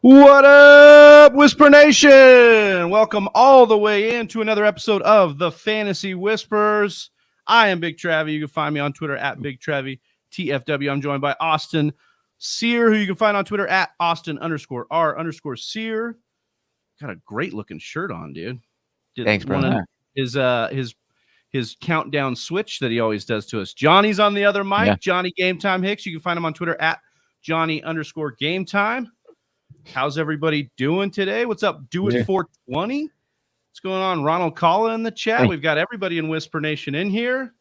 What up, Whisper Nation? Welcome all the way into another episode of the Fantasy Whispers. I am Big Travy. You can find me on Twitter at Big Travy TFW. I'm joined by Austin Sear, who you can find on Twitter at Austin_R_Sear. Got a great looking shirt on, dude. Thanks, brother. His countdown switch that he always does to us. Johnny's on the other mic. Yeah. Johnny Game Time Hicks. You can find him on Twitter at Johnny_Game Time. How's everybody doing today? What's up? Do it 420. What's going on? Ronald Kalla in the chat. Hey. We've got everybody in Whisper Nation in here.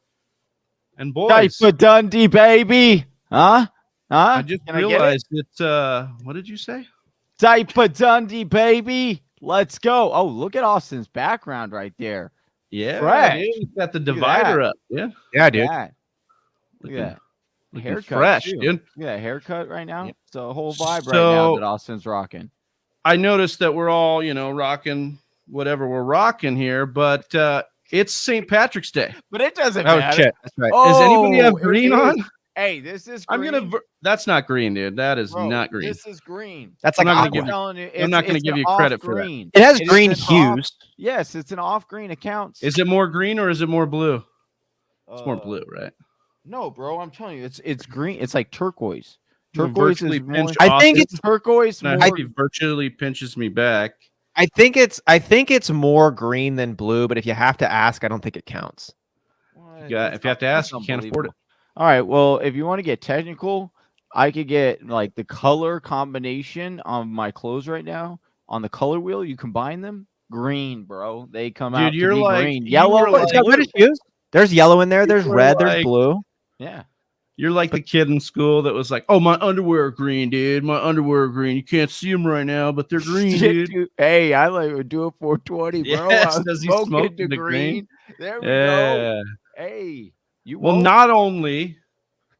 And boys, Diaper Dundee, baby. Huh? I just realized that. What did you say? Diaper Dundee, baby. Let's go. Oh, look at Austin's background right there. Yeah, Fresh. dude, he's got the divider up. Yeah, dude. Look at that. Haircut, fresh, too. dude. Look at that haircut right now. Yep. It's a whole vibe right So- now that Austin's rocking. I noticed that we're all, rocking whatever we're rocking here, but it's St. Patrick's Day. But it doesn't Oh matter. shit! That's right. Does anybody have it green is. on? Hey, this is green. I'm gonna. That's not green, dude. That is Bro, not green. This is green. That's I'm like not aqua. gonna telling you, I'm not gonna it's give an you credit for that. off-green. It has It is green an off- hues. Yes, it's an off-green account. Is it more green or is it more blue? It's more blue, right? No, bro, I'm telling you, it's green. It's like turquoise. You Turquoise virtually is more. pinched I think Austin, it's- turquoise. and More, he virtually pinches me back. I think it's more green than blue, but if you have to ask, I don't think it counts. What? If you have to ask, you can't afford it. All right. Well, if you want to get technical, I could get like the color combination on my clothes right now on the color wheel. You combine them, green, bro. They come out. Dude, you're to be like- green, you yellow. were Well, it's got like- reddish hues. There's yellow in there. There's were red. There's like- blue. Yeah. You're like the kid in school that was like, "Oh, my underwear are green, dude. My underwear are green. You can't see them right now, but they're green, Shit, dude." Hey, I like to do it 420, bro. Yes, I'm does he smoking smoke the the green? There we go. Yeah. Hey, you. Well, woke? not only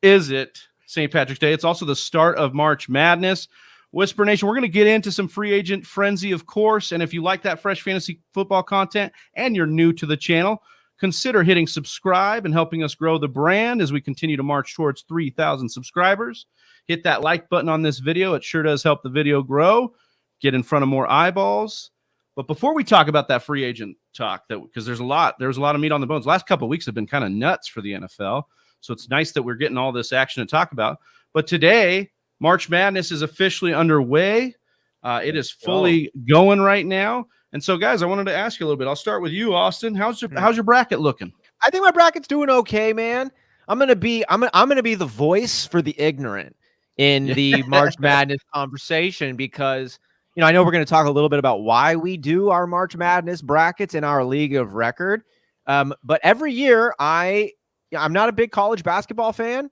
is it St. Patrick's Day, it's also the start of March Madness. Whisper Nation, we're going to get into some free agent frenzy, of course. And if you like that fresh fantasy football content and you're new to the channel, consider hitting subscribe and helping us grow the brand as we continue to march towards 3,000 subscribers. Hit that like button on this video. It sure does help the video grow, get in front of more eyeballs. But before we talk about that free agent talk, because there's a lot of meat on the bones. Last couple of weeks have been kind of nuts for the NFL. So it's nice that we're getting all this action to talk about. But today, March Madness is officially underway. It is fully going right now. And so, guys, I wanted to ask you a little bit. I'll start with you, Austin. How's your bracket looking? I think my bracket's doing okay, man. I'm gonna be the voice for the ignorant in the March Madness conversation because I know we're going to talk a little bit about why we do our March Madness brackets in our league of record. But every year, I'm not a big college basketball fan.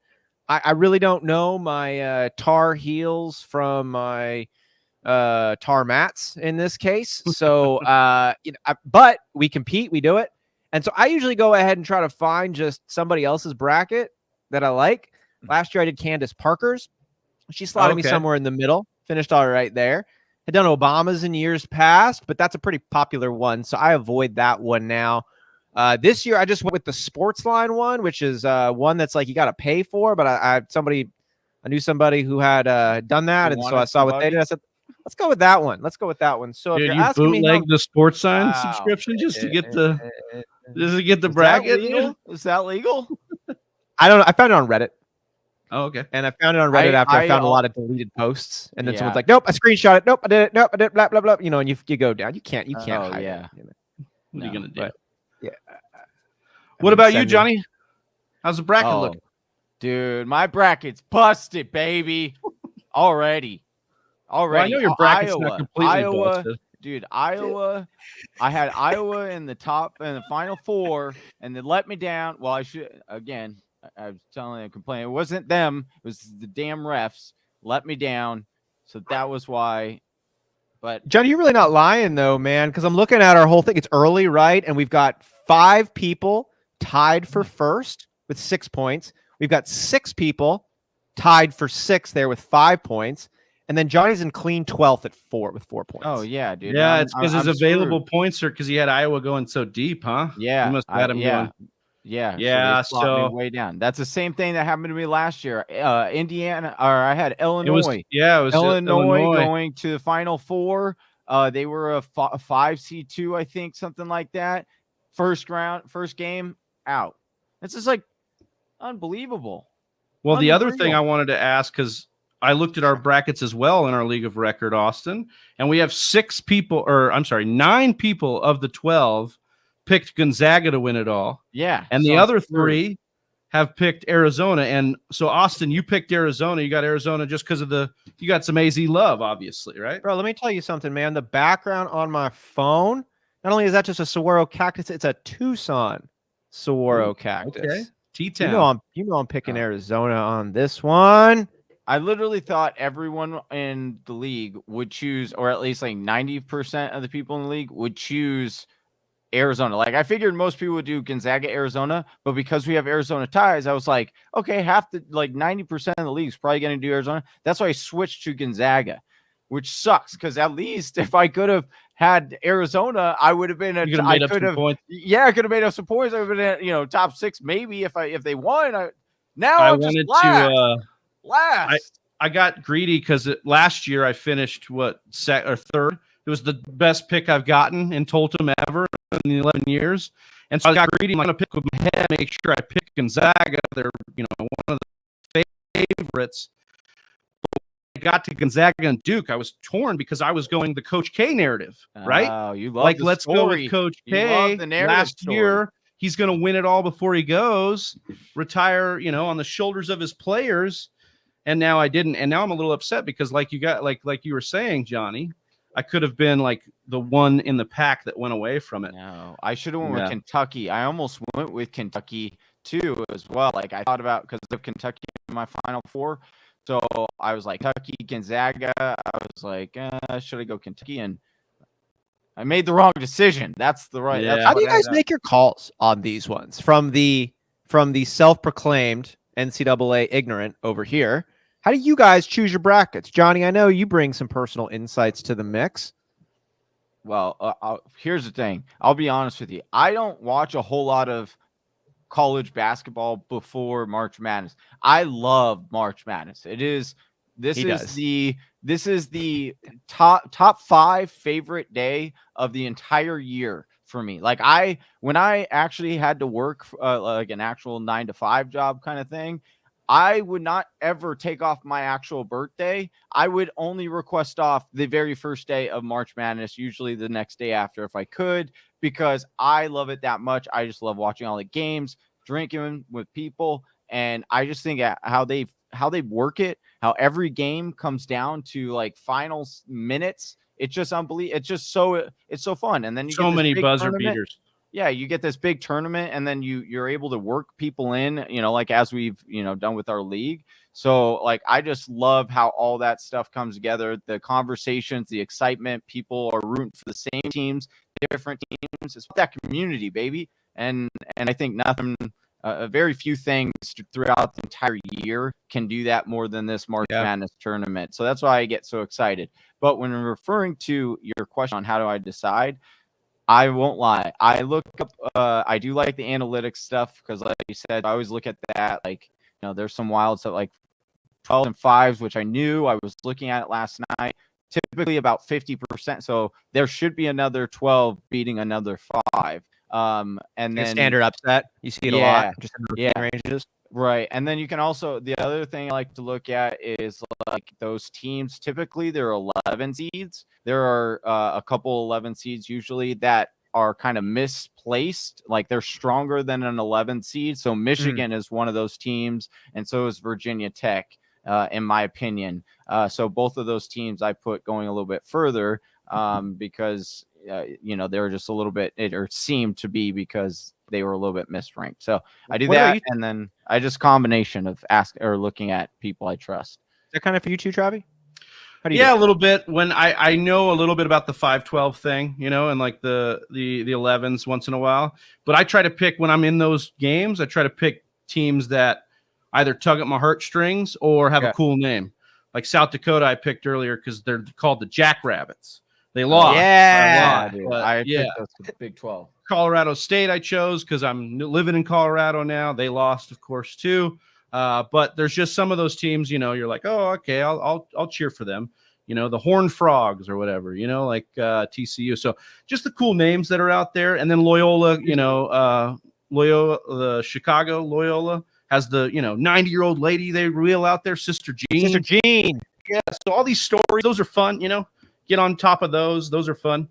I really don't know my Tar Heels from my Tar Mats in this case. So, but we compete, we do it. And so I usually go ahead and try to find just somebody else's bracket that I like. Last year I did Candace Parker's. She slotted me somewhere in the middle, finished all right there. Had done Obama's in years past, but that's a pretty popular one. So I avoid that one now. This year I just went with the sports line one, which is one that's like you got to pay for, but I knew somebody who had done that. And so I saw what they did. I said, let's go with that one. So Dude, if you're you asking me bootleg the sports sign Wow. subscription just to get the Is bracket. that legal? Is that legal? I don't know. I found it on Reddit. Oh, okay. And I found it on Reddit after I found a lot of deleted posts. And then someone's like, nope, I screenshot it. Nope, I did it. Nope, I did it. Blah, blah, blah. And you go down. You can't hide yeah. it. What are you gonna do? But, yeah. What about you, Johnny? How's the bracket looking? Dude, my bracket's busted, baby. Already. Well, I know your bracket's not completely busted. Dude, Iowa. I had Iowa in the final four, and they let me down. Well, I was telling them, complaining. It wasn't them. It was the damn refs let me down. So that was why. But Johnny, you're really not lying though, man, because I'm looking at our whole thing. It's early, right? And we've got 5 people tied for first with 6 points. We've got 6 people tied for 6th there with 5 points. And then Johnny's in clean 12th at 4 with 4 points. oh yeah, dude. Yeah, it's because his I'm available screwed. points are because he had Iowa going so deep, huh? Yeah, You must have had him going Yeah. Yeah, they slopped me so way down. That's the same thing that happened to me last year. Indiana, or I had Illinois. it was Illinois Illinois. going to the Final Four. They were a 5 seed 2, I think, something like that. First game out. It's just like unbelievable. Well, the other thing Unreal. I wanted to ask, because I looked at our brackets as well in our League of Record, Austin, and we have 9 people of the 12 picked Gonzaga to win it all. Yeah. And so the I'm other screwed. 3 have picked Arizona. And so, Austin, you picked Arizona. You got Arizona just because you got some AZ love, obviously, right? Bro, let me tell you something, man. The background on my phone, not only is that just a saguaro cactus, it's a Tucson saguaro cactus. Okay. T-Town. You know I'm picking Arizona on this one. I literally thought everyone in the league would choose, or at least like 90% of the people in the league would choose Arizona. Like I figured most people would do Gonzaga, Arizona, but because we have Arizona ties, I was like, okay, 90% of the league is probably going to do Arizona. That's why I switched to Gonzaga, which sucks because at least if I could have had Arizona, I would have been I could have made up some points. I would have been at, top 6 maybe if they won. I wanted to last. I got greedy because last year I finished third. It was the best pick I've gotten in Tolton ever in the 11 years. And so I got greedy. I'm going to pick with my head, make sure I pick Gonzaga. They're, one of the favorites. But when I got to Gonzaga and Duke, I was torn because I was going the Coach K narrative, right? Oh, you love the let's story. go with Coach K. Last year, he's going to win it all before he goes, retire, on the shoulders of his players. And now I didn't. And now I'm a little upset because like you were saying, Johnny, I could have been like the one in the pack that went away from it. No, I should have went with Kentucky. I almost went with Kentucky too as well. Like I thought about because of Kentucky in my Final Four. So I was like Kentucky, Gonzaga. I was like, should I go Kentucky? And I made the wrong decision. That's the right. Yeah. That's How do you guys make your calls on these ones from the self-proclaimed NCAA ignorant over here? How do you guys choose your brackets? Johnny, I know you bring some personal insights to the mix. Well, here's the thing. I'll be honest with you. I don't watch a whole lot of college basketball before March Madness. I love March Madness. This is the top 5 favorite day of the entire year for me. Like when I actually had to work like an actual 9-to-5 job kind of thing, I would not ever take off my actual birthday. I would only request off the very first day of March Madness, usually the next day after if I could, because I love it that much. I just love watching all the games, drinking with people, and I just think how they work it, how every game comes down to like final minutes. It's just unbelievable. It's so fun. And then you so get many buzzer beaters. Yeah, you get this big tournament and then you're able to work people in, like as we've, done with our league. So like, I just love how all that stuff comes together, the conversations, the excitement, people are rooting for the same teams, different teams. It's that community, baby. And I think very few things throughout the entire year can do that more than this March Madness tournament. So that's why I get so excited. But when referring to your question on how do I decide, I won't lie. I look up, I do like the analytics stuff because like you said, I always look at that. Like, there's some wild stuff like 12 and 5s, which I knew. I was looking at it last night, typically about 50%. So there should be another 12 beating another 5. And then standard upset. You see it a lot. Just in ranges. Right. And then you can also, the other thing I like to look at is like those teams. Typically, there are 11 seeds. There are a couple 11 seeds usually that are kind of misplaced. Like they're stronger than an 11 seed. So Michigan is one of those teams. And so is Virginia Tech, in my opinion. So both of those teams I put going a little bit further because, they were just a little bit, or seemed to be because they were a little bit misranked. So I do that. And then I just combination of looking at people I trust. Is that kind of for you too, Travy? A little bit. When I know a little bit about the 5-12 thing, and like the 11s once in a while, but I try to pick when I'm in those games, I try to pick teams that either tug at my heartstrings or have a cool name. Like South Dakota, I picked earlier because they're called the Jackrabbits. They lost. Yeah. Dude. But, I yeah. picked us with the Big 12. Colorado State I chose because I'm living in Colorado now. They lost, of course, too. But there's just some of those teams, you're like, oh, okay, I'll cheer for them. The Horned Frogs or whatever, like TCU. So just the cool names that are out there. And then Loyola, Loyola, the Chicago Loyola has the 90-year-old lady they reel out there, Sister Jean. Sister Jean. Yeah. So all these stories, those are fun. Get on top of those. Those are fun.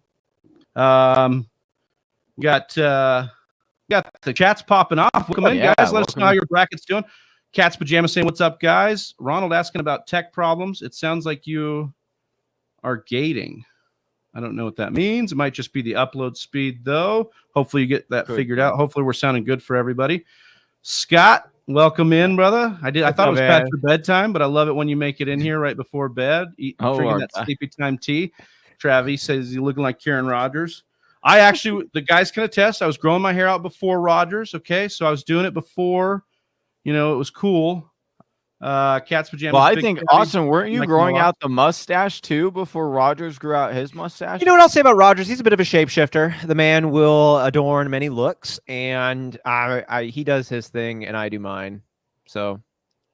Got the chats popping off. Welcome in, guys. Let us know how your bracket's doing. Cat's Pajamas saying, what's up, guys? Ronald asking about tech problems. It sounds like you are gating. I don't know what that means. It might just be the upload speed, though. Hopefully you get that figured out. Hopefully we're sounding good for everybody. Scott, welcome in, brother. I thought it was past your bedtime, but I love it when you make it in here right before bed, drinking that sleepy time tea. Travy says you're looking like Karen Rodgers. The guys can attest, I was growing my hair out before Rodgers, okay? So I was doing it before, it was cool. Cat's Pajamas. Well, I think, Austin, weren't you growing out the mustache, too, before Rodgers grew out his mustache? You know what I'll say about Rodgers? He's a bit of a shapeshifter. The man will adorn many looks, and he does his thing, and I do mine. So...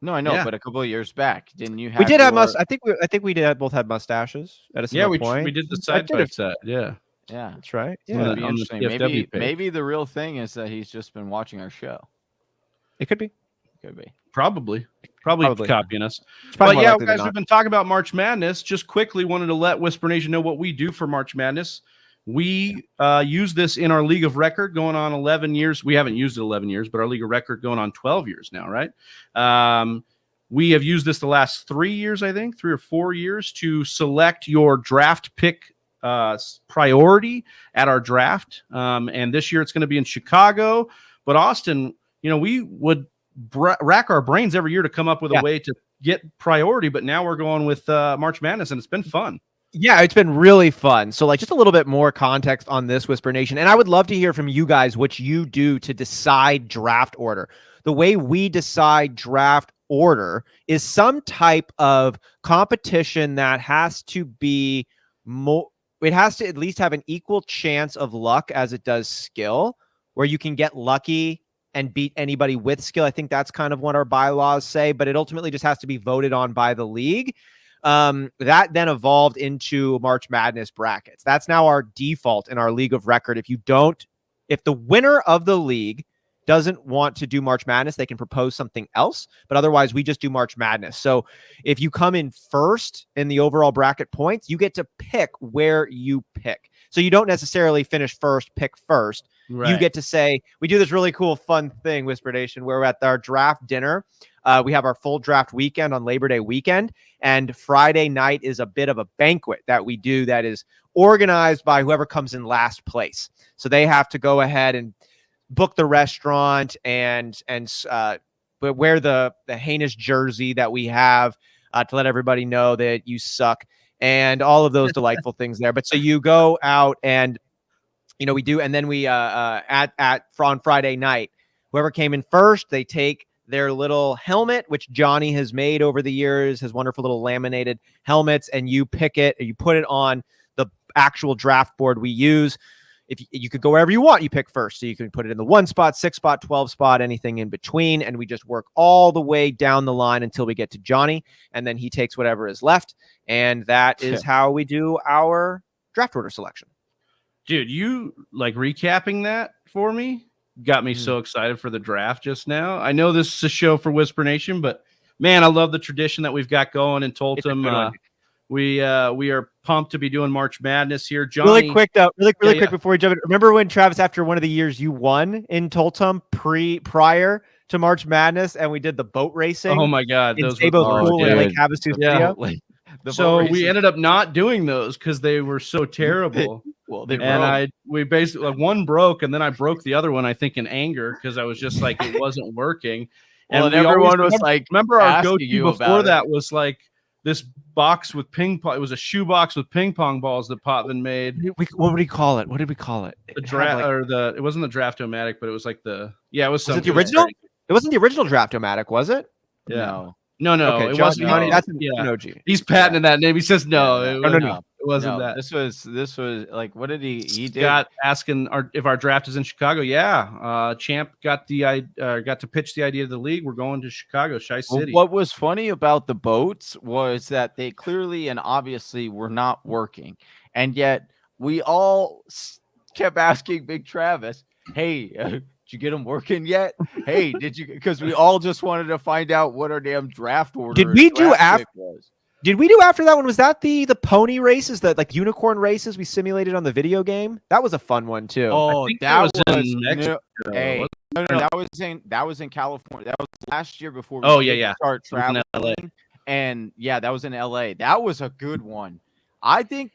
No, I know, but a couple of years back, didn't you have? We did have I think we did both have mustaches at a similar point. We did the side by side. Yeah, that's right. Yeah, that'd be interesting. Maybe the real thing is that he's just been watching our show. It could be. Probably copying us. But yeah, guys, we've been talking about March Madness. Just quickly wanted to let Whisper Nation know what we do for March Madness. We use this in our League of Record going on 11 years. We haven't used it 11 years, but our League of Record going on 12 years now, right? We have used this the last 3 years, I think, 3 or 4 years to select your draft pick priority at our draft. And this year it's going to be in Chicago. But Austin, we would rack our brains every year to come up with a way to get priority. But now we're going with March Madness, and it's been fun. Yeah, it's been really fun. So just a little bit more context on this, Whisper Nation. And I would love to hear from you guys what you do to decide draft order. The way we decide draft order is some type of competition that has to be more, it has to at least have an equal chance of luck as it does skill, where you can get lucky and beat anybody with skill. I think that's kind of what our bylaws say, but it ultimately just has to be voted on by the league. That then evolved into March Madness brackets. That's now our default in our League of Record. If the winner of the league doesn't want to do March Madness, they can propose something else, but otherwise we just do March Madness. So if you come in first in the overall bracket points, you get to pick where you pick. So you don't necessarily finish first, pick first. Right. You get to say, we do this really cool, fun thing, Whisper Nation, where we're at our draft dinner. We have our full draft weekend on Labor Day weekend, and Friday night is a bit of a banquet that we do that is organized by whoever comes in last place. So they have to go ahead and book the restaurant and wear the heinous jersey that we have to let everybody know that you suck and all of those delightful things there. But so you go out and we do, and then we on Friday night, whoever came in first, they take their little helmet, which Johnny has made over the years, his wonderful little laminated helmets, and you pick it, or you put it on the actual draft board we use. If you could go wherever you want, you pick first. So you can put it in the 1 spot, 6 spot, 12 spot, anything in between. And we just work all the way down the line until we get to Johnny. And then he takes whatever is left. And that is how we do our draft order selection. Dude, you recapping that for me got me so excited for the draft just now. I know this is a show for Whisper Nation, but man, I love the tradition that we've got going in Tolton. We are pumped to be doing March Madness here. Johnny, really quick before we jump in. Remember when, Travis, after one of the years you won in Tolton prior to March Madness, and we did the boat racing? Oh my God, those were cool in Lake Havasu Studio. So we ended up not doing those because they were so terrible. We basically one broke, and then I broke the other one, I think in anger, because I was just like, it wasn't working. And everyone was remember our go-to before that was like this box with ping pong. It was a shoe box with ping pong balls that Potvin made. What would we call it? What did we call it? The draft it wasn't the Draft-O-Matic, but it was like it was it the original? It wasn't the original Draft-O-Matic, was it? Yeah. No. Okay, it wasn't. Johnny, that's an OG. He's patenting that name. He says no. No. It wasn't No, that. this was like, what did he did? Scott asking if our draft is in Chicago. Yeah, Champ got to pitch the idea of the league. We're going to Chicago, Chi City. What was funny about the boats was that they clearly and obviously were not working, and yet we all kept asking Big Travis, "Hey, did you get them working yet? Hey, did you?" Because we all just wanted to find out what our damn draft order. Did we do after? Did we do after that one? Was that the pony races, the like unicorn races we simulated on the video game? That was a fun one too. Oh, that was in Mexico. Hey, no, that was in California. That was last year before. We start traveling. And yeah, that was in LA. That was a good one. I think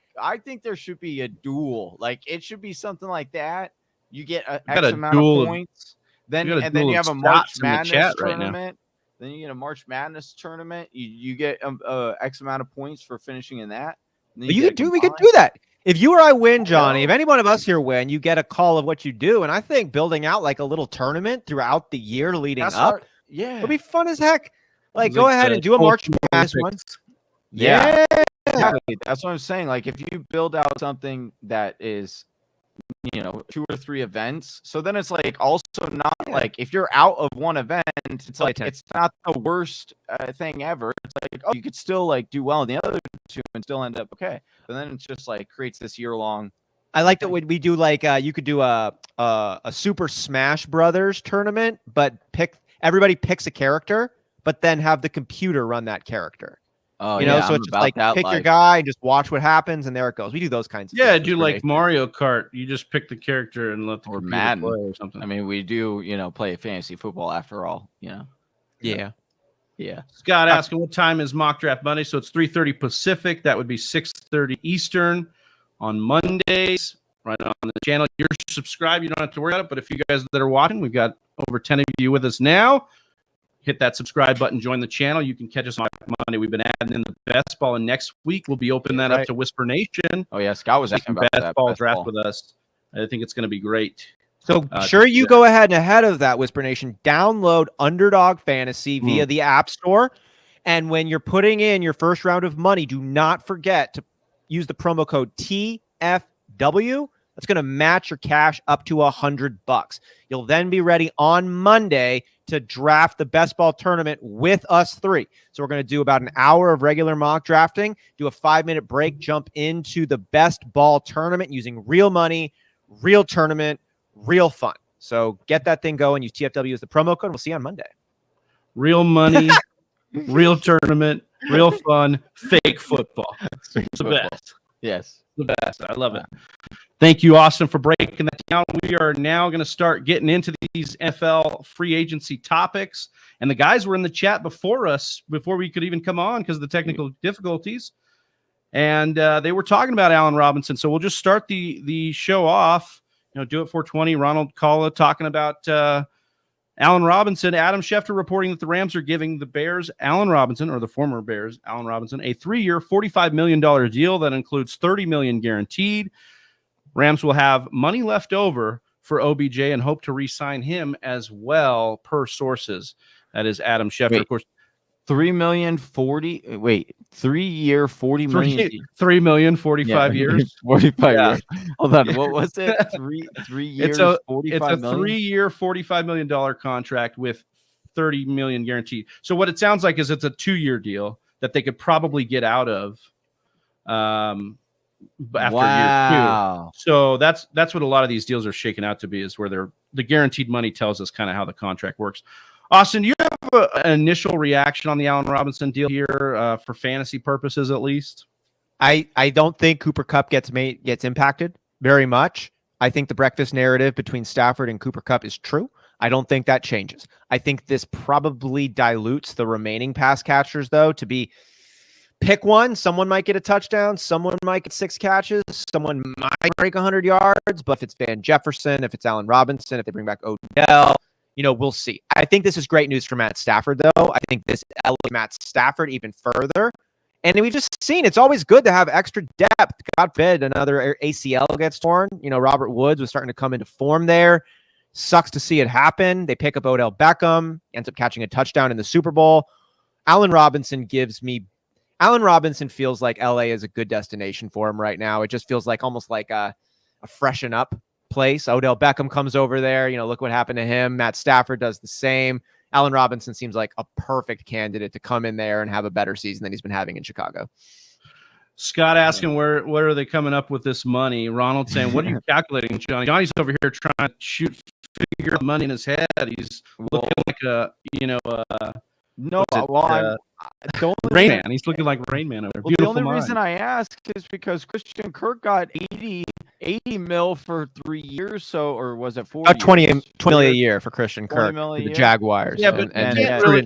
there should be a duel. Like it should be something like that. You get X amount of points. Then you have a March Madness tournament. Then you get a March Madness tournament. You get X amount of points for finishing in that. We could do that. If you or I win, Johnny, if any one of us here win, you get a call of what you do. And I think building out like a little tournament throughout the year leading up, it'll be fun as heck. Like go ahead and do a March Madness one. Yeah. Exactly. That's what I'm saying. Like if you build out something that is, 2 or 3 events. So then it's like also not like if you're out of one event, it's like it's not the worst thing ever. It's like you could still like do well in the other 2 and still end up okay. But then it's just like creates this year-long. I like that we do like you could do a Super Smash Brothers tournament, but everybody picks a character, but then have the computer run that character. Oh, so it's just like pick your guy and just watch what happens, and there it goes. We do those kinds of things. Do like Mario Kart. You just pick the character and let the computer Madden play or something. I mean, we do, play fantasy football after all, Yeah. Scott asking what time is mock draft Monday? So it's 3:30 Pacific. That would be 6:30 Eastern on Mondays. Right on the channel. You're subscribed. You don't have to worry about it. But if you guys that are watching, we've got over 10 of you with us now. Hit that subscribe button, join the channel. You can catch us on Monday. We've been adding in the best ball, and next week we'll be opening that up to Whisper Nation. Oh yeah, Scott was asking about best ball draft with us. I think it's going to be great. So you go ahead and ahead of that, Whisper Nation, download Underdog Fantasy via the App Store, and when you're putting in your first round of money, do not forget to use the promo code TFW. That's going to match your cash up to $100. You'll then be ready on Monday to draft the best ball tournament with us 3. So we're going to do about an hour of regular mock drafting, do a 5-minute break, jump into the best ball tournament using real money, real tournament, real fun. So get that thing going. Use TFW as the promo code. And we'll see you on Monday. Real money, real tournament, real fun, fake football. It's the best. Yes. The best. I love it. Thank you, Austin, for breaking that down. We are now going to start getting into these NFL free agency topics. And the guys were in the chat before us, before we could even come on because of the technical difficulties. And they were talking about Allen Robinson. So we'll just start the show off. Do it 420. Ronald Kalla talking about Allen Robinson. Adam Schefter reporting that the Rams are giving the Bears Allen Robinson, or the former Bears Allen Robinson, a 3-year, $45 million deal that includes $30 million guaranteed. Rams will have money left over for OBJ and hope to re-sign him as well, per sources. That is Adam Schefter, of course. 3 million 40. Wait, 3-year 40 million. 3 million 45 years. 45 years. Hold on. What was it? 3 years. It's a 3-year, $45 million contract with 30 million guaranteed. So what it sounds like is it's a 2-year deal that they could probably get out of. After year 2. So that's what a lot of these deals are shaking out to be, is where the guaranteed money tells us kind of how the contract works. Austin, do you have an initial reaction on the Allen Robinson deal here for fantasy purposes, at least? I don't think Cooper Kupp gets impacted very much. I think the breakfast narrative between Stafford and Cooper Kupp is true. I don't think that changes. I think this probably dilutes the remaining pass catchers, though, to be pick one. Someone might get a touchdown. Someone might get 6 catches. Someone might break 100 yards. But if it's Van Jefferson, if it's Allen Robinson, if they bring back Odell, we'll see. I think this is great news for Matt Stafford, though. I think this elevates Matt Stafford even further. And we've just seen it's always good to have extra depth. God forbid another ACL gets torn. Robert Woods was starting to come into form there. Sucks to see it happen. They pick up Odell Beckham, ends up catching a touchdown in the Super Bowl. Allen Robinson gives me Allen Robinson feels like LA is a good destination for him right now. It just feels like almost like a freshen up place. Odell Beckham comes over there. Look what happened to him. Matt Stafford does the same. Allen Robinson seems like a perfect candidate to come in there and have a better season than he's been having in Chicago. Scott asking where are they coming up with this money? Ronald saying, what are you calculating, Johnny? Johnny's over here trying to figure out money in his head. He's looking like Rain Man. He's looking like Rain Man over there. Well, the only reason I ask is because Christian Kirk got 80 mil for 3 years, or was it 4 years? 20 million a year for Christian Kirk for the Jaguars. Yeah, but really,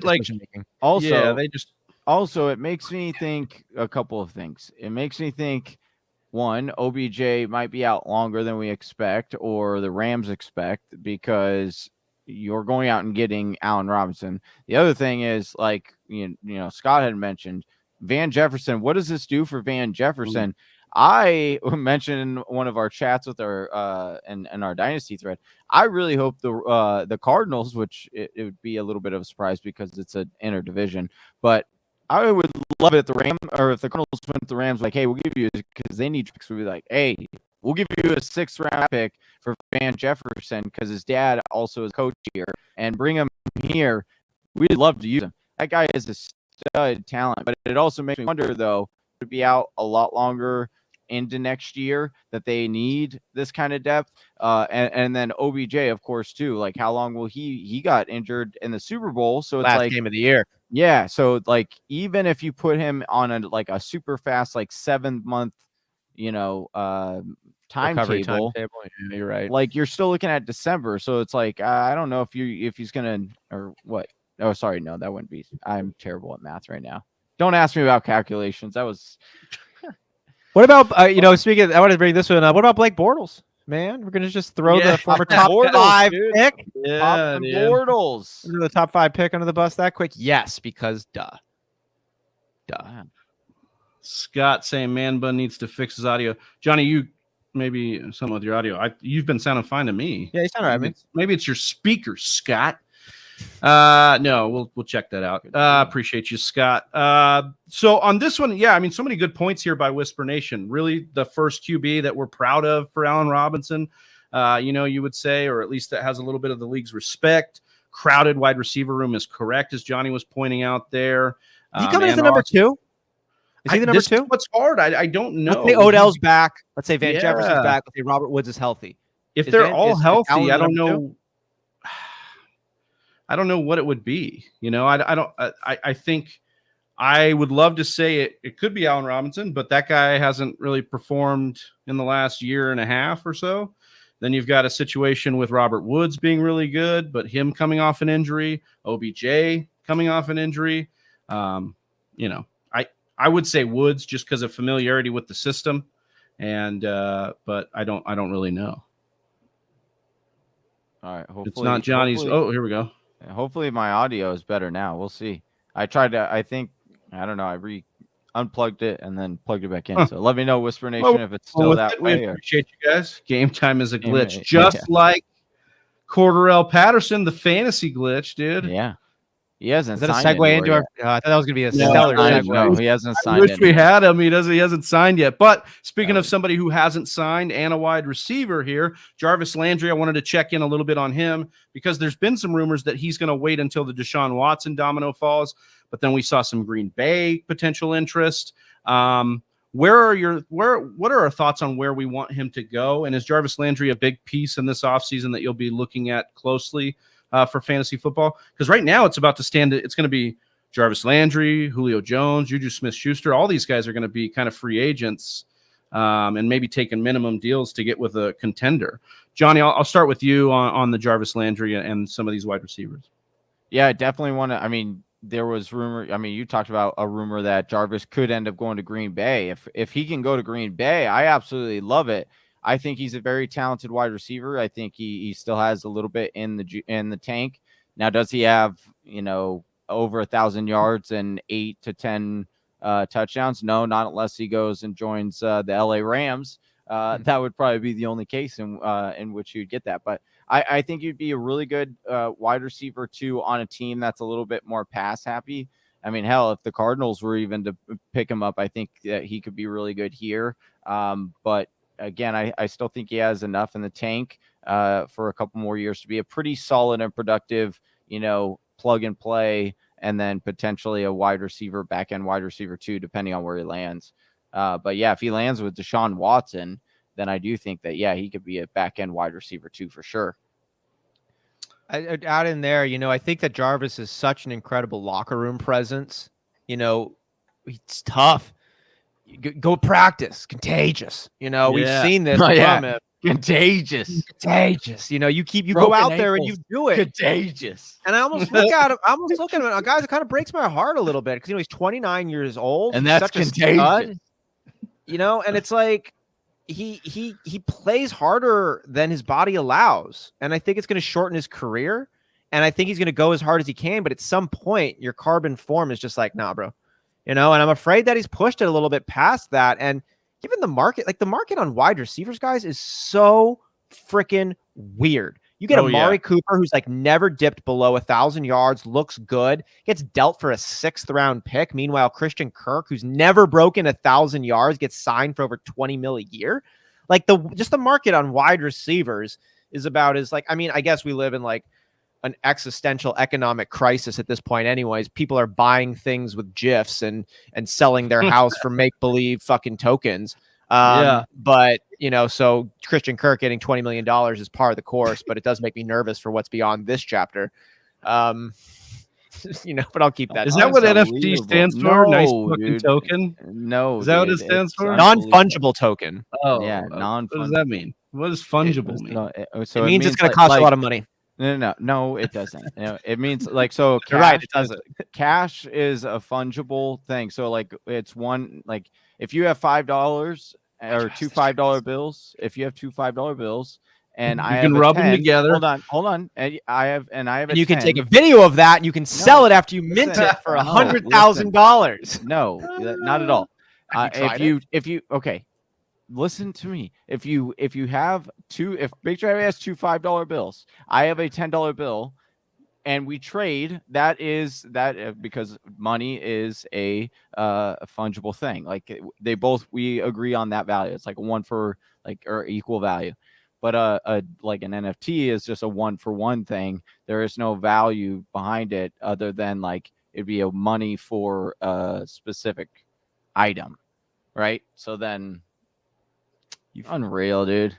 Also, it makes me think a couple of things. It makes me think, one, OBJ might be out longer than we expect, or the Rams expect, because you're going out and getting Allen Robinson. The other thing is, like, Scott had mentioned, Van Jefferson. What does this do for Van Jefferson? I mentioned in one of our chats with our and our dynasty thread, I really hope the Cardinals, which it would be a little bit of a surprise because it's an interdivision, but I would love it if the Cardinals went to the Rams, like, hey, we'll give you, because they need picks. We'll be like, hey, we'll give you a 6th round pick for Van Jefferson because his dad also is coach here, and bring him here. We'd love to use him. That guy is a stud talent, but it also makes me wonder, though, to be out a lot longer into next year, that they need this kind of depth. And then OBJ, of course, too. Like, how long will he got injured in the Super Bowl? So it's last game of the year. Yeah. So, like, even if you put him on a super fast, like, 7-month, timetable. Yeah, you're right. Like, you're still looking at December. So it's like, I don't know if he's gonna, or what. Oh, sorry, no, that wouldn't be. I'm terrible at math right now. Don't ask me about calculations. That was. What about speaking? I want to bring this one up. What about Blake Bortles? Man, we're gonna just throw the former top Bortles, 5 dude. pick. Yeah, Bortles. The top 5 pick under the bus that quick? Yes, because duh. Scott saying Man Bun needs to fix his audio. Johnny, you maybe something with your audio. You've been sounding fine to me. Yeah, you sound all right, man. Maybe it's your speakers, Scott. No, we'll check that out. Appreciate you, Scott. So on this one, so many good points here by Whisper Nation. Really, the first QB that we're proud of for Allen Robinson. You would say, or at least that has a little bit of the league's respect. Crowded wide receiver room is correct, as Johnny was pointing out there. Is he coming as the number 2? Is he the number 2? What's hard? I don't know. Let's say Odell's back. Let's say Van Jefferson's back. Let's say Robert Woods is healthy. If they're all healthy, I don't know. I don't know what it would be. I think I would love to say it could be Allen Robinson, but that guy hasn't really performed in the last year and a half or so. Then you've got a situation with Robert Woods being really good, but him coming off an injury, OBJ coming off an injury. I would say Woods just because of familiarity with the system, but I don't really know. All right, hopefully it's not Johnny's. Oh, here we go. Hopefully my audio is better now. We'll see. I tried to. I don't know. I unplugged it and then plugged it back in. So let me know, Whisper Nation, if it's still that way. We appreciate you guys. Game time is a glitch, just like Cordarrelle Patterson, the fantasy glitch, dude. Yeah. He hasn't. Is that a segue into our? I thought that was going to be a stellar segue. No, he hasn't signed. I wish we had him. He hasn't signed yet. But speaking of somebody who hasn't signed and a wide receiver here, Jarvis Landry, I wanted to check in a little bit on him because there's been some rumors that he's going to wait until the Deshaun Watson domino falls. But then we saw some Green Bay potential interest. What are our thoughts on where we want him to go? And is Jarvis Landry a big piece in this offseason that you'll be looking at closely for fantasy football? Because right now it's about to stand. It's going to be Jarvis Landry, Julio Jones, Juju Smith-Schuster. All these guys are going to be kind of free agents and maybe taking minimum deals to get with a contender. Johnny, I'll start with you on the Jarvis Landry and some of these wide receivers. Yeah, I definitely want to. I mean, there was rumor. I mean, you talked about a rumor that Jarvis could end up going to Green Bay. If he can go to Green Bay, I absolutely love it. I think he's a very talented wide receiver. I think he still has a little bit in the tank. Now, does he have, over 1,000 yards and 8 to 10 touchdowns? No, not unless he goes and joins the LA Rams. That would probably be the only case in which you'd get that. But I think you'd be a really good wide receiver too on a team that's a little bit more pass happy. I mean, hell, if the Cardinals were even to pick him up, I think that he could be really good here. But again, I still think he has enough in the tank for a couple more years to be a pretty solid and productive, plug and play, and then potentially a wide receiver, back end wide receiver too, depending on where he lands. But yeah, if he lands with Deshaun Watson, then I do think that, he could be a back end wide receiver too, for sure. I'd add in there, I think that Jarvis is such an incredible locker room presence. It's tough. Go practice, contagious. We've seen this from him. Contagious. You go out there and you do it. Contagious. And I almost look at him. Guys, it kind of breaks my heart a little bit because he's 29 years old, and that's contagious. And it's like he plays harder than his body allows, and I think it's going to shorten his career. And I think he's going to go as hard as he can, but at some point, your carbon form is just like, nah, bro. And I'm afraid that he's pushed it a little bit past that. And given the market, the market on wide receivers, guys, is so freaking weird. You get Amari Cooper, who's never dipped below 1,000 yards, looks good, gets dealt for a 6th round pick. Meanwhile, Christian Kirk, who's never broken 1,000 yards, gets signed for over $20 million a year. The market on wide receivers is about I guess we live in an existential economic crisis at this point anyways. People are buying things with GIFs and selling their house for make-believe fucking tokens. But so Christian Kirk getting $20 million is par of the course, but it does make me nervous for what's beyond this chapter. But I'll keep that. Is that what NFT stands for? Nice fucking token? No. Is that what it stands for? Non-fungible token. Oh, non-fungible. What does that mean? What does fungible mean? It means it's going to cost a lot of money. No, it doesn't. It means so. Cash, you're right. It doesn't. Cash is a fungible thing. So it's one if you have $5 or two $5 bills, if you have two $5 bills, and you can rub 10, them together. Hold on, and I have and you can take a video of that and you can sell it after you mint it for $100,000. No, not at all. If you okay. Listen to me. If Big Trav has two $5 bills, I have a $10 bill, and we trade, because money is a fungible thing. We agree on that value. It's one for or equal value. But an NFT is just a 1-for-1 thing. There is no value behind it other than it'd be a money for a specific item, right? So then. Unreal, dude.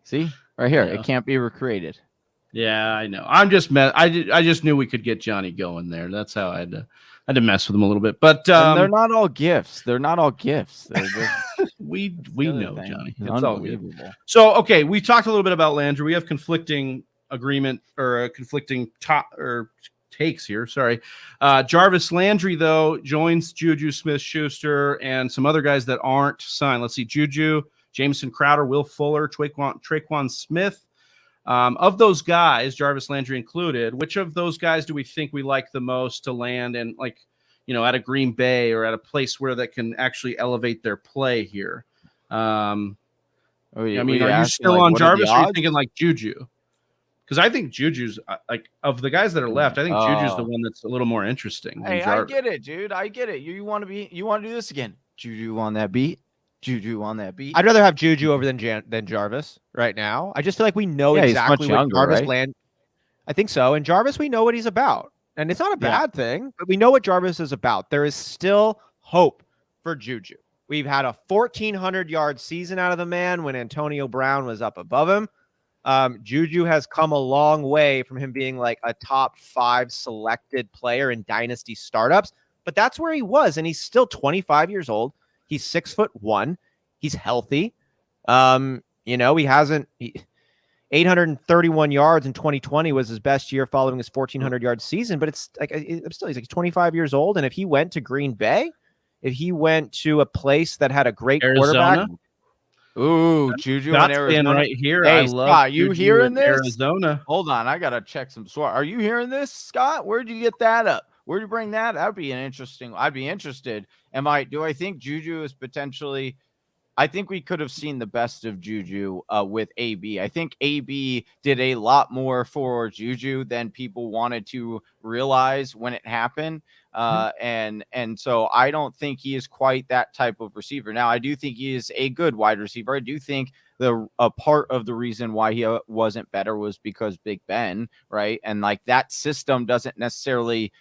See right here, it can't be recreated. Yeah, I know. I just knew we could get Johnny going there. That's how I had to mess with him a little bit. But they're not all gifts. They're just, we know, Johnny. It's unbelievable. So okay, we talked a little bit about Landry. We have conflicting agreement or conflicting takes here. Sorry. Jarvis Landry, though, joins Juju Smith-Schuster and some other guys that aren't signed. Let's see. Juju, Jameson Crowder, Will Fuller, Traquan Smith. Of those guys, Jarvis Landry included, which of those guys do we think we like the most to land and at a Green Bay or at a place where that can actually elevate their play here? Are you still on Jarvis or are you thinking Juju? Because I think Juju's of the guys that are left, I think Juju's the one that's a little more interesting. Hey, I get it, dude. I get it. You want to do this again? Juju on that beat. I'd rather have Juju over than Jarvis right now. I just feel like we know exactly what Jarvis land. I think so. And Jarvis, we know what he's about. And it's not a bad thing, but we know what Jarvis is about. There is still hope for Juju. We've had a 1,400-yard season out of the man when Antonio Brown was up above him. Juju has come a long way from him being a top 5 selected player in dynasty startups, but that's where he was. And he's still 25 years old. He's 6'1". He's healthy. He hasn't 831 yards in 2020 was his best year following his 1,400-yard season, but it's he's 25 years old. And if he went to Green Bay, if he went to a place that had a great quarterback, ooh, Juju in Arizona right here. Hey, I love Scott, you hearing this? Arizona. Hold on, I gotta check some source. Are you hearing this, Scott? Where'd you get that up? Where'd you bring that? That'd be an interesting. I'd be interested. Do I think Juju is potentially I think we could have seen the best of Juju with AB. I think AB did a lot more for Juju than people wanted to realize when it happened. And so I don't think he is quite that type of receiver. Now, I do think he is a good wide receiver. I do think a part of the reason why he wasn't better was because Big Ben, right? And like that system doesn't necessarily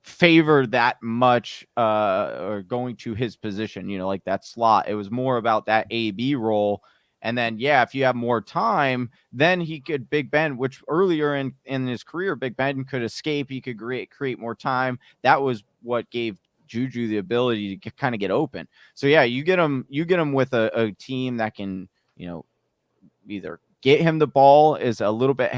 favor that much or going to his position, like that slot. It was more about that AB role. And then, if you have more time, then he could Big Ben, which earlier in his career, Big Ben could escape. He could create more time. That was what gave Juju the ability to kind of get open. So you get him with a team that can, either get him the ball is a little bit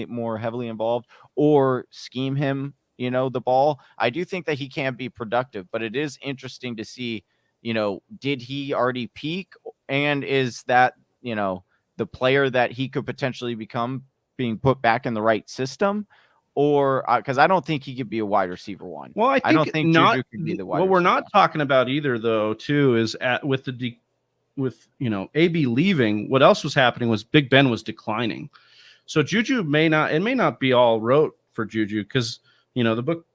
more heavily involved, or scheme him the ball. I do think that he can be productive, but it is interesting to see, did he already peak, and is that, the player that he could potentially become being put back in the right system, or because I don't think he could be a wide receiver one. Well, I don't think Juju could be the wide what we're receiver not talking about either, though, too, is with AB leaving, what else was happening was Big Ben was declining. So Juju may not be all rote for Juju, because the book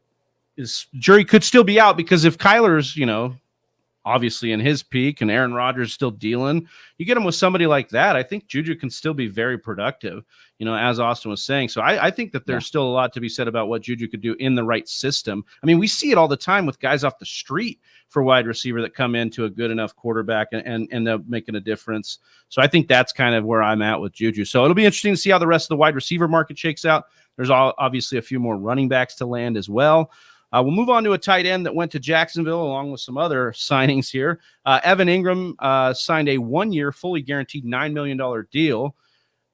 jury could still be out, because if Kyler's, obviously in his peak and Aaron Rodgers still dealing, you get him with somebody like that, I think Juju can still be very productive, as Austin was saying. So I think that there's still a lot to be said about what Juju could do in the right system. I mean, we see it all the time with guys off the street for wide receiver that come into a good enough quarterback and end up making a difference. So I think that's kind of where I'm at with Juju. So it'll be interesting to see how the rest of the wide receiver market shakes out. There's obviously a few more running backs to land as well. We'll move on to a tight end that went to Jacksonville along with some other signings here. Evan Ingram signed a 1-year, fully guaranteed $9 million deal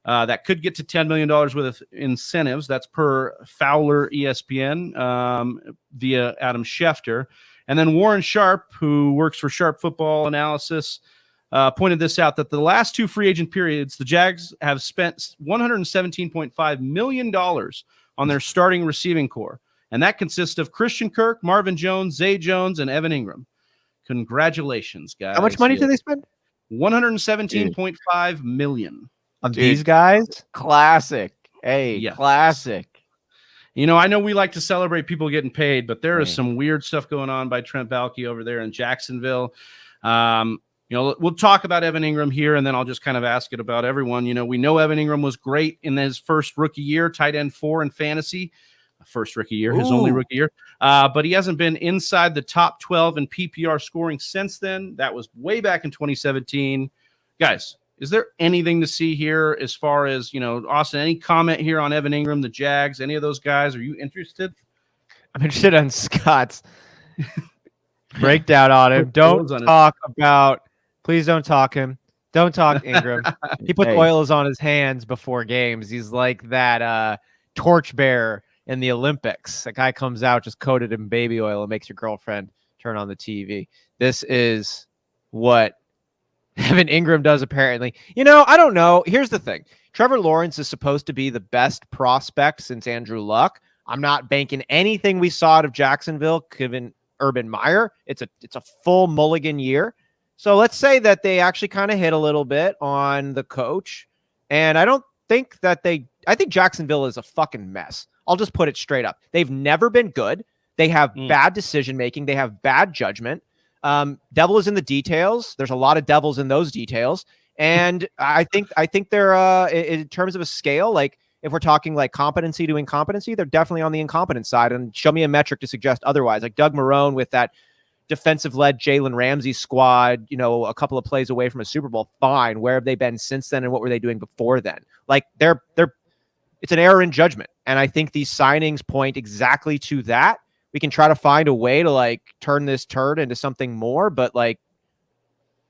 that could get to $10 million with incentives. That's per Fowler ESPN via Adam Schefter. And then Warren Sharp, who works for Sharp Football Analysis, pointed this out, that the last two free agent periods, the Jags have spent $117.5 million on their starting receiving core. And that consists of Christian Kirk, Marvin Jones, Zay Jones, and Evan Ingram. Congratulations, guys. How much money did they spend? $117.5 million. On these guys? Classic. Hey, yes. Classic. I know we like to celebrate people getting paid, but there is some weird stuff going on by Trent Baalke over there in Jacksonville. We'll talk about Evan Ingram here, and then I'll just kind of ask it about everyone. We know Evan Ingram was great in his first rookie year, tight end 4 in fantasy. First rookie year, his only rookie year. But he hasn't been inside the top 12 in PPR scoring since then. That was way back in 2017. Guys, is there anything to see here as far as, Austin, any comment here on Evan Ingram, the Jags, any of those guys? Are you interested? I'm interested in Scott's breakdown on him. Please don't talk him. Don't talk Ingram. He put oils on his hands before games. He's like that torchbearer in the Olympics. That guy comes out just coated in baby oil and makes your girlfriend turn on the TV. This is what Evan Ingram does, apparently. I don't know. Here's the thing. Trevor Lawrence is supposed to be the best prospect since Andrew Luck. I'm not banking anything we saw out of Jacksonville, given Urban Meyer. It's a full mulligan year. So let's say that they actually kind of hit a little bit on the coach. And I think Jacksonville is a fucking mess. I'll just put it straight up. They've never been good. They have bad decision-making. They have bad judgment. Devil is in the details. There's a lot of devils in those details. And I think they're, in terms of a scale, like if we're talking like competency to incompetency, they're definitely on the incompetent side. And show me a metric to suggest otherwise. Like Doug Marrone with that defensive-led Jalen Ramsey squad, a couple of plays away from a Super Bowl. Fine. Where have they been since then, and what were they doing before then? Like it's an error in judgment. And I think these signings point exactly to that. We can try to find a way to like turn this turd into something more, but like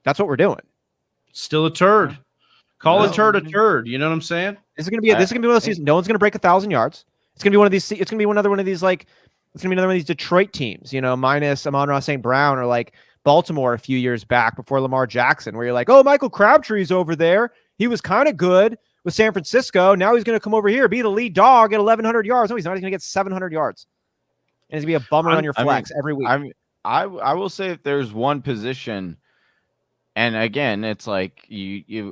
that's what we're doing. Still a turd. Call a turd a turd. You know what I'm saying? This is gonna be one of those seasons. No one's gonna break 1,000 yards. It's gonna be one of these. It's gonna be another one of these Detroit teams. Minus Amon-Ra St. Brown, or like Baltimore a few years back before Lamar Jackson, where you're like, oh, Michael Crabtree's over there. He was kind of good with San Francisco. Now he's going to come over here, be the lead dog at 1,100 yards. No, he's not. He's going to get 700 yards. And he's going to be a bummer on your flex every week. I will say, if there's one position And again, it's like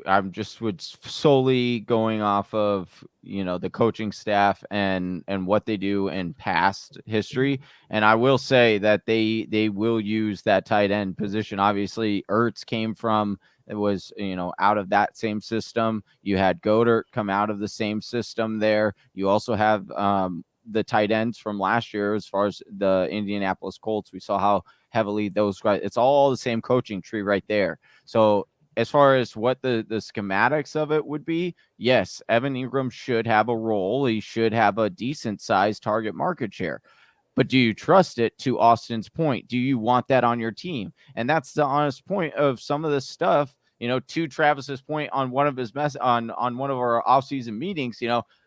I'm just solely going off of, the coaching staff and what they do in past history. And I will say that they will use that tight end position. Obviously, Ertz came from, it was, out of that same system. You had Goddard come out of the same system there. You also have the tight ends from last year, as far as the Indianapolis Colts. We saw how heavily those guys, it's all the same coaching tree right there. So as far as what the schematics of it would be, yes, Evan Ingram should have a role. He should have a decent sized target market share. But do you trust it? To Austin's point, do you want that on your team? And that's the honest point of some of this stuff. To Travis's point on one of his on one of our offseason meetings,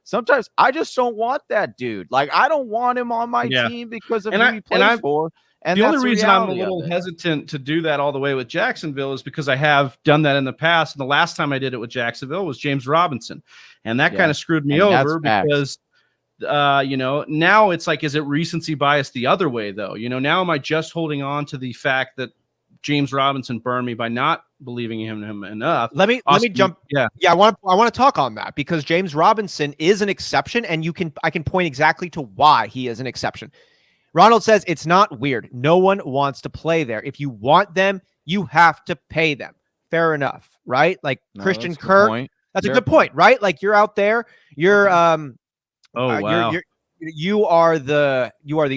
sometimes I just don't want that dude. Like, I don't want him on my team because of who he plays for. And the only reason I'm a little hesitant to do that all the way with Jacksonville is because I have done that in the past. And the last time I did it with Jacksonville was James Robinson. And that kind of screwed me over because, now it's like, is it recency bias the other way, though? Now am I just holding on to the fact that James Robinson burned me by not believing in him enough? Let me jump. Yeah. I want to talk on that because James Robinson is an exception, and I can point exactly to why he is an exception. Ronald says it's not weird. No one wants to play there. If you want them, you have to pay them. Fair enough, right? Like Christian Kirk. That's a good point, right? Like, you're out there. You're wow. You are the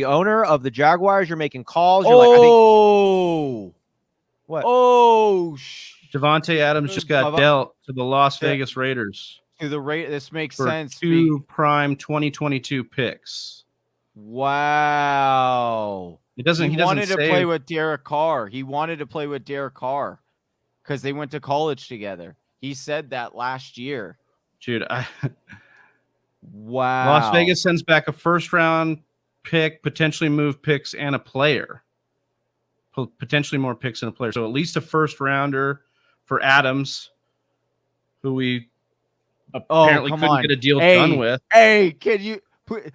owner of the Jaguars. You're making calls. You're what? Oh, Devonte Adams just got dealt to the Las Vegas Raiders. To the This makes for sense. 2 prime 2022 picks. Wow. He wanted to play with Derek Carr. He wanted to play with Derek Carr because they went to college together. He said that last year. Dude, wow. Las Vegas sends back a first-round pick, potentially move picks, and a player. Potentially more picks and a player. So at least a first-rounder for Adams, who we apparently couldn't get a deal done with. Hey, can you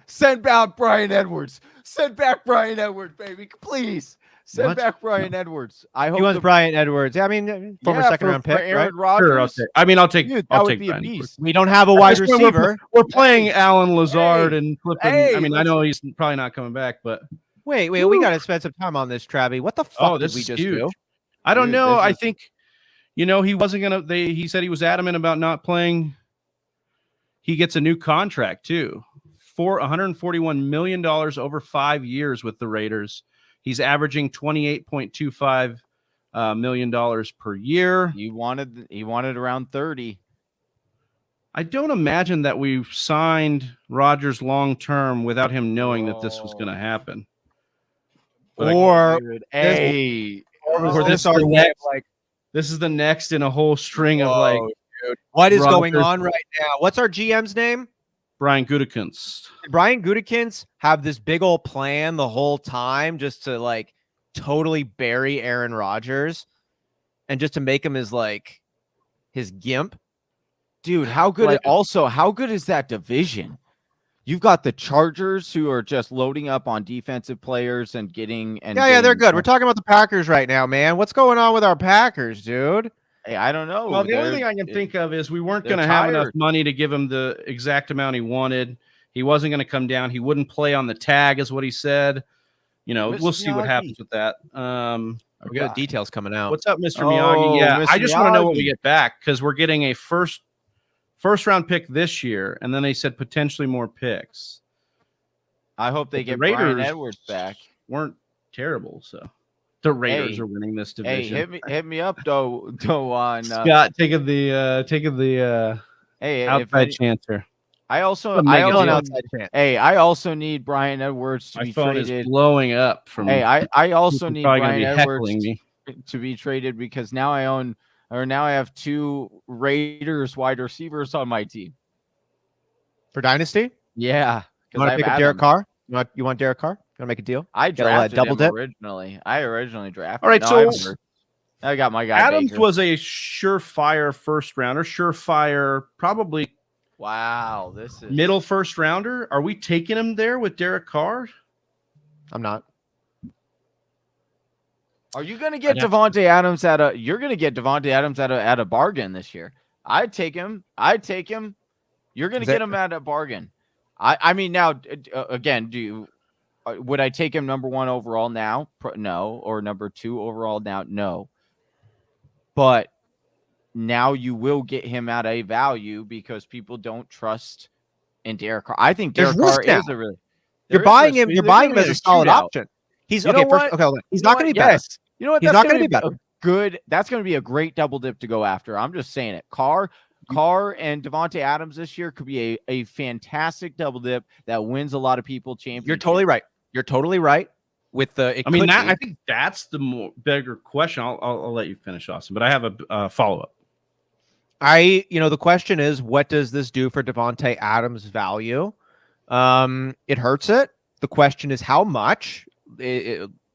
send back Brian Edwards? Send back Brian Edwards, baby. Please. Send back Brian Edwards. I hope he wants Brian Edwards. Yeah, I mean, former second-round pick, Aaron right? Rodgers. Sure, I'll take Dude, I'll that take would be Brian a beast. Edwards. We don't have a wide receiver. We're playing Alan Lazard and flipping. Hey, I know he's probably not coming back, but wait, we got to spend some time on this, Travy. What the fuck did we just do? I don't know. I think, he wasn't gonna. He said he was adamant about not playing. He gets a new contract too, for $141 million over 5 years with the Raiders. He's averaging $28.25 million per year. He wanted around 30. I don't imagine that we've signed Rodgers long term without him knowing that this was going to happen. But this is the next in a whole string of dude, what is going on right now? What's our GM's name? Brian Gutekunst. Did Brian Gutekunst have this big old plan the whole time just to totally bury Aaron Rodgers and just to make him his gimp? Dude, how good how good is that division? You've got the Chargers, who are just loading up on defensive players and getting they're good. We're talking about the Packers right now, man. What's going on with our Packers, dude? Hey, I don't know. Well, the only thing I can think of is we weren't going to have enough money to give him the exact amount he wanted. He wasn't going to come down. He wouldn't play on the tag, is what he said. We'll see what happens with that. We got details coming out. What's up, Mr. Miyagi? Yeah, Mr. I just want to know what we get back, because we're getting a first round pick this year, and then they said potentially more picks. I hope they get Brian Edwards back. Weren't terrible, so the Raiders are winning this division. Hey, hit me up though on Scott taking the outside chance here. I also need Brian Edwards to My be phone traded. Is blowing up from. Hey, I also need Brian Edwards me. to be traded because now I have 2 Raiders wide receivers on my team For Dynasty? Yeah. You want to pick up Derek Carr? You want Derek Carr? You want to make a deal? I drafted him originally. I drafted. All right, I got my guy. Adams Baker. was a surefire first rounder. Surefire, probably. Wow, this is middle first rounder. Are we taking him there with Derek Carr? I'm not. Are you going to get Devonte Adams you're going to get Devonte Adams at a bargain this year? I'd take him. You're going to get him at a bargain. I mean, now, again, would I take him number 1 overall now? No. Or number 2 overall now? No. But now you will get him at a value because people don't trust in Derek Carr. I think Derek Carr is a really. You're buying him as a solid option. He's okay. He's not going to be better. You know what? He's not going to be better. Good. That's going to be a great double dip to go after. I'm just saying it. Carr and Devonte Adams this year could be a fantastic double dip that wins a lot of people championships. You're totally right. With the, I think that's the bigger question. I'll let you finish, Austin, but I have a follow up. The question is, what does this do for Devonte Adams' value? It hurts it. The question is how much.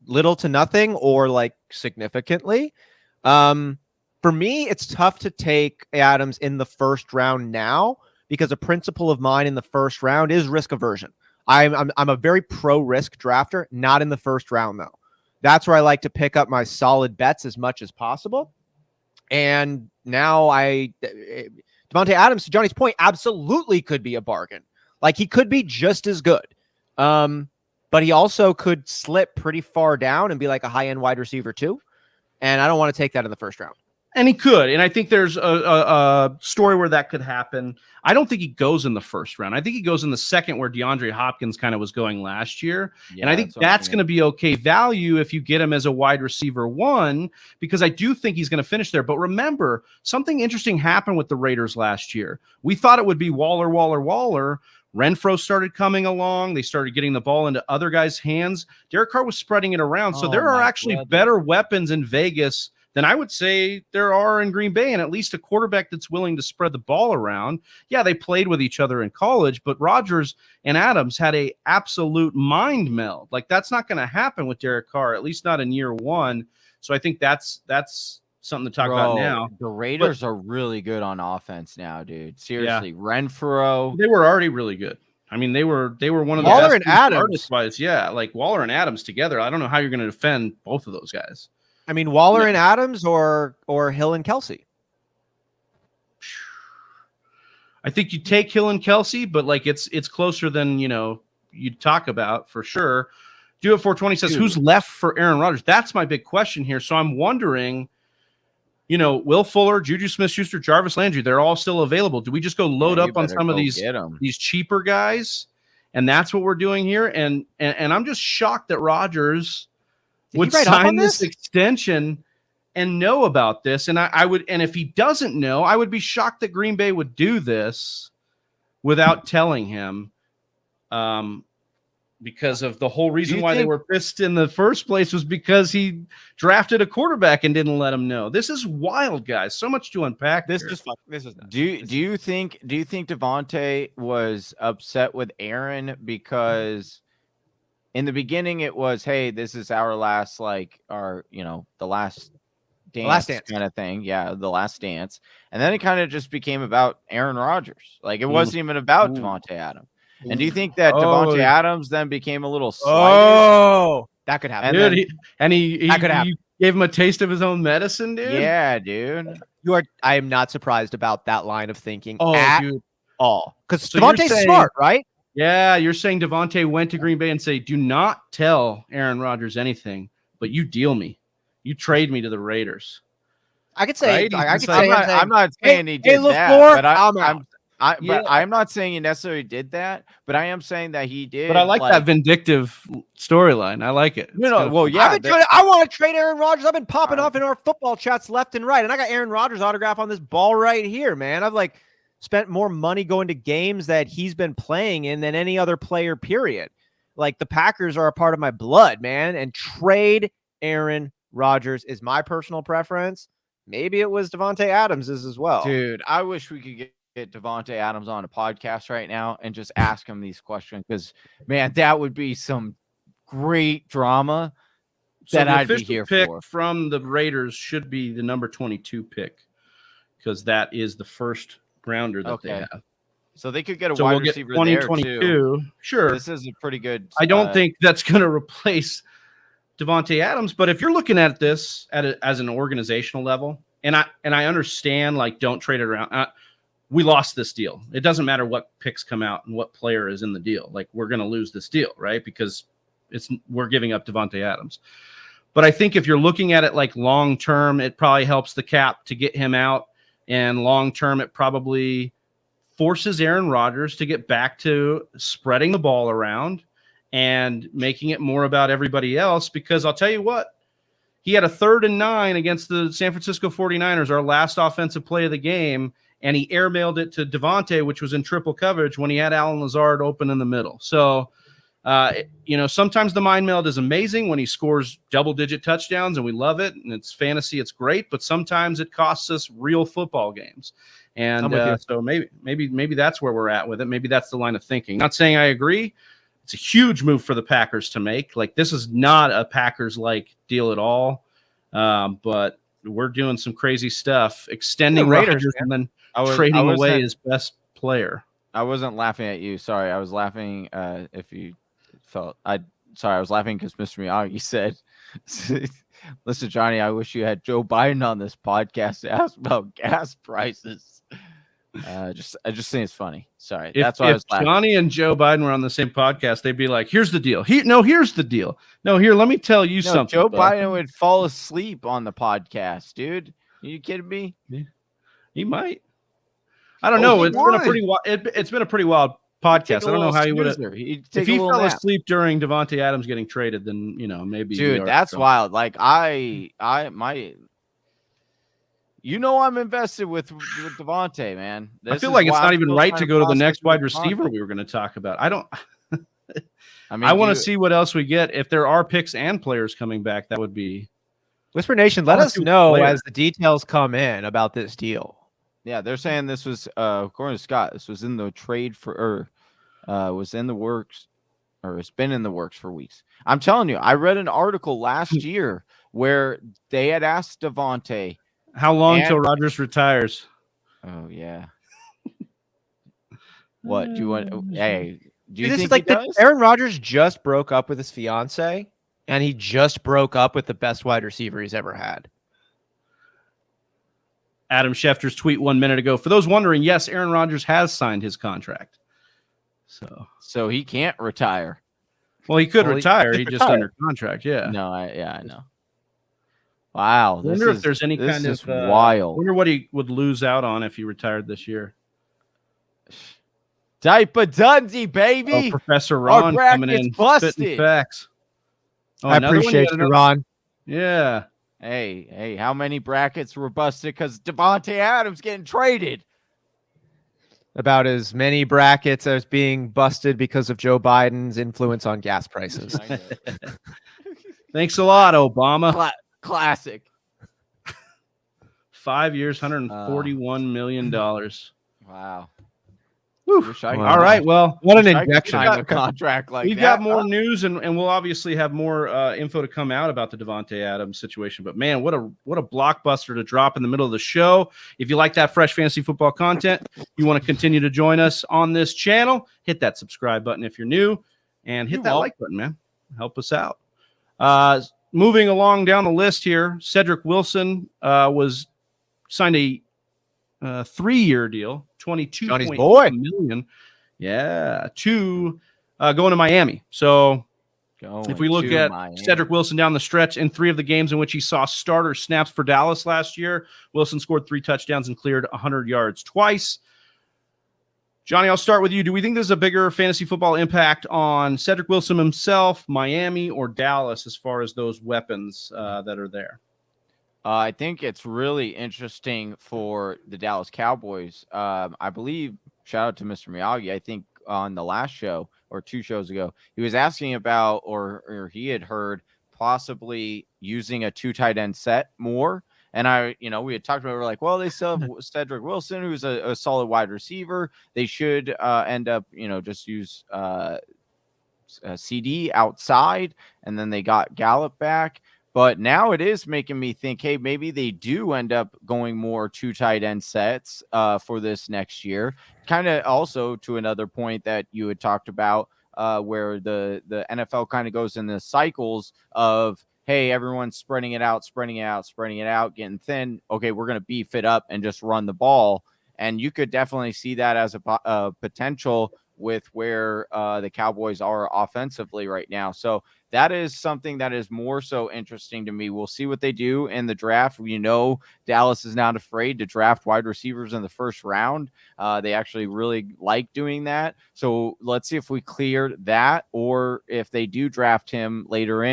Little to nothing or like significantly. For me, it's tough to take Adams in the first round now because a principle of mine in the first round is risk aversion. I'm a very pro risk drafter, not in the first round though. That's where I like to pick up my solid bets as much as possible. And now Devonte Adams, to Johnny's point, absolutely could be a bargain. Like he could be just as good. But he also could slip pretty far down and be like a high-end wide receiver too. And I don't want to take that in the first round. And he could. And I think there's a story where that could happen. I don't think he goes in the first round. I think he goes in the second where DeAndre Hopkins kind of was going last year. Yeah, and I think that's going to be okay value if you get him as a wide receiver 1, because I do think he's going to finish there. But remember, something interesting happened with the Raiders last year. We thought it would be Waller. Renfro started coming along. They started getting the ball into other guys' hands. Derek Carr was spreading it around. So there are actually better weapons in Vegas than I would say there are in Green Bay, and at least a quarterback that's willing to spread the ball around. Yeah, they played with each other in college, but Rodgers and Adams had a absolute mind meld. Like that's not going to happen with Derek Carr, at least not in year 1. So I think that's something to talk about now. The Raiders are really good on offense now, dude. Seriously, yeah. Renfro. They were already really good. I mean, they were one of the Waller and Adams. Yeah, like Waller and Adams together. I don't know how you're going to defend both of those guys. I mean, Waller and Adams or Hill and Kelsey. I think you take Hill and Kelsey, but like it's closer than you'd talk about for sure. Do it 420 says who's left for Aaron Rodgers? That's my big question here. So I'm wondering. Will Fuller, Juju Smith-Schuster, Jarvis Landry, they're all still available. Do we just go load up on some of these cheaper guys? And that's what we're doing here. And I'm just shocked that Rodgers would sign this extension and know about this. And I would, and if he doesn't know, I would be shocked that Green Bay would do this without telling him. Because of the whole reason why they were pissed in the first place was because he drafted a quarterback and didn't let him know. This is wild, guys. So much to unpack. This is fun. This is nuts. Do you think Devonte was upset with Aaron because in the beginning it was, hey, this is our last the last dance kind of thing. Yeah, the last dance. And then it kind of just became about Aaron Rodgers. Like it wasn't even about Devonte Adams. And do you think that Devonte Adams then became a little slighted? Oh, that could happen. Dude, he gave him a taste of his own medicine, dude. Yeah, dude. I am not surprised about that line of thinking dude. all. Because Devontae's smart, right? Yeah, you're saying Devonte went to Green Bay and say, do not tell Aaron Rodgers anything, but you deal me. You trade me to the Raiders. I could say, right? I'm not saying he did that, but I'm not saying he necessarily did that, but I am saying that he did. But I like that vindictive storyline. I like it. I want to trade Aaron Rodgers. I've been popping off in our football chats left and right, and I got Aaron Rodgers' autograph on this ball right here, man. I've spent more money going to games that he's been playing in than any other player, period. Like the Packers are a part of my blood, man, and trade Aaron Rodgers is my personal preference. Maybe it was Devonte Adams's as well. Dude, I wish we could get Devonte Adams on a podcast right now and just ask him these questions because, man, that would be some great drama that I'd be here pick for. From the Raiders should be the number 22 pick because that is the first rounder that they have. So they could get a wide receiver there too. Sure. This is a pretty good I don't think that's going to replace Devonte Adams. But if you're looking at this as an organizational level, and I understand, like, don't trade it around. We lost this deal. It doesn't matter what picks come out and what player is in the deal. Like, we're going to lose this deal, right? Because we're giving up Devonte Adams. But I think if you're looking at it like long term, it probably helps the cap to get him out. And long term, it probably forces Aaron Rodgers to get back to spreading the ball around and making it more about everybody else. Because I'll tell you what, he had a 3rd and 9 against the San Francisco 49ers, our last offensive play of the game, and he airmailed it to Devonte, which was in triple coverage when he had Allen Lazard open in the middle. So, sometimes the mind meld is amazing when he scores double-digit touchdowns, and we love it, and it's fantasy, it's great, but sometimes it costs us real football games. And so maybe that's where we're at with it. Maybe that's the line of thinking. Not saying I agree. It's a huge move for the Packers to make. Like, this is not a Packers-like deal at all, but we're doing some crazy stuff, extending Raiders and then trading away his best player. I wasn't laughing at you. Sorry, I was laughing. If you felt, I was laughing because Mr. Miyagi said, "Listen, Johnny, I wish you had Joe Biden on this podcast to ask about gas prices." I just think it's funny. Sorry, that's why I was laughing. Johnny and Joe Biden were on the same podcast, they'd be like, "Here's the deal. Here's the deal. No, here, let me tell you something." Joe Biden would fall asleep on the podcast, dude. Are you kidding me? Yeah. He might. I don't know. It's been a pretty wild podcast. I don't know how he would have. If he fell asleep during Devonte Adams getting traded, then maybe. Dude, that's wild. Like I'm invested with Devonte, man. I feel like it's not even right to go to the next wide receiver we were going to talk about. I want to see what else we get. If there are picks and players coming back, that would be. Whisper Nation, let us know as the details come in about this deal. Yeah, they're saying this was, according to Scott, this was in the trade was in the works, or it's been in the works for weeks. I'm telling you, I read an article last year where they had asked Devonte, how long till Rodgers retires? Oh yeah. What do you want? Hey, do you think like Aaron Rodgers just broke up with his fiance, and he just broke up with the best wide receiver he's ever had. Adam Schefter's tweet 1 minute ago. For those wondering, yes, Aaron Rodgers has signed his contract. So he can't retire. Well, he could retire. He's just under contract. Yeah. No, I know. Wow. I wonder if there's any kind of wild. I wonder what he would lose out on if he retired this year. Diaper Dundee, baby. Professor Ron coming in. Spitting facts. I appreciate you, Ron. Yeah. Hey, how many brackets were busted because Devonte Adams getting traded? About as many brackets as being busted because of Joe Biden's influence on gas prices. Thanks a lot, Obama. Classic. 5 years, $141 million. Wow. All right. Well, what an injection. A contract like we've got more news, and we'll obviously have more info to come out about the Devonte Adams situation. But man, what a blockbuster to drop in the middle of the show. If you like that fresh fantasy football content, you want to continue to join us on this channel, hit that subscribe button if you're new, and hit that like button, man. Help us out. Moving along down the list here, Cedric Wilson was signed a 3-year deal. $22 million. Yeah, going to Miami. So if we look at Cedric Wilson down the stretch in 3 of the games in which he saw starter snaps for Dallas last year, Wilson scored 3 touchdowns and cleared 100 yards twice. Johnny, I'll start with you. Do we think there's a bigger fantasy football impact on Cedric Wilson himself, Miami, or Dallas as far as those weapons that are there? I think it's really interesting for the Dallas Cowboys. I believe, shout out to Mr. Miyagi, I think on the last show or 2 shows ago, he was asking about, or he had heard possibly using a 2 tight end set more. And we had talked about, we're like, well, they still have Cedric Wilson, who's a solid wide receiver. They should end up, just use CD outside, and then they got Gallup back. But now it is making me think, hey, maybe they do end up going more 2 tight end sets for this next year. Kind of also to another point that you had talked about where the NFL kind of goes in the cycles of, hey, everyone's spreading it out, getting thin. Okay, we're going to beef it up and just run the ball. And you could definitely see that as a potential with where the Cowboys are offensively right now. So that is something that is more so interesting to me. We'll see what they do in the draft. Dallas is not afraid to draft wide receivers in the first round. They actually really like doing that. So let's see if we clear that, or if they do draft him later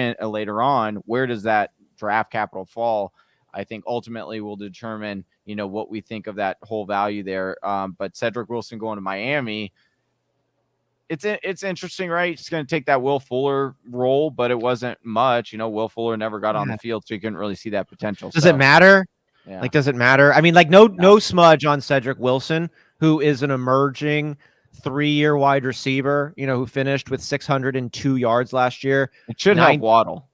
on, where does that draft capital fall? I think ultimately will determine, what we think of that whole value there. But Cedric Wilson going to Miami, it's interesting, right? It's going to take that Will Fuller role, but it wasn't much. Will Fuller never got on the field, so you couldn't really see that potential. Does it matter? Yeah. Like, does it matter? I mean, like, no smudge on Cedric Wilson, who is an emerging 3-year wide receiver, who finished with 602 yards last year. It should help Waddle.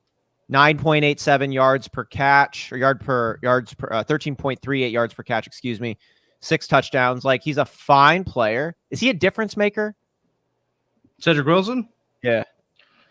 9.87 yards per catch, or 13.38 yards per catch, 6 touchdowns. Like, he's a fine player. Is he a difference maker? Cedric Wilson? Yeah.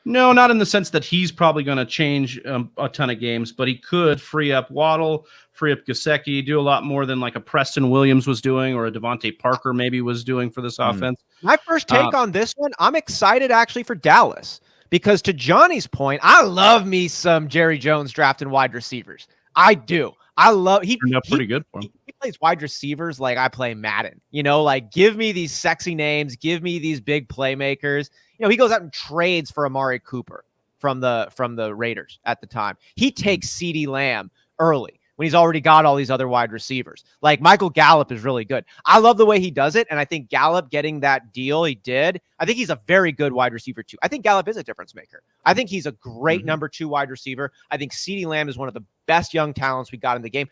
No, not in the sense that he's probably going to change a ton of games, but he could free up Waddle, free up Gesicki, do a lot more than like a Preston Williams was doing, or a Devontae Parker maybe was doing for this offense. My first take on this one, I'm excited actually for Dallas, because to Johnny's point, I love me some Jerry Jones drafting wide receivers. I do. I love turned out pretty good for him. He plays wide receivers like I play Madden. Like, give me these sexy names, give me these big playmakers. He goes out and trades for Amari Cooper from the Raiders at the time. He takes CeeDee Lamb early when he's already got all these other wide receivers. Like, Michael Gallup is really good. I love the way he does it, and I think Gallup getting that deal he did, I think he's a very good wide receiver too. I think Gallup is a difference maker. I think he's a great number 2 wide receiver. I think CeeDee Lamb is one of the best young talents we got in the game.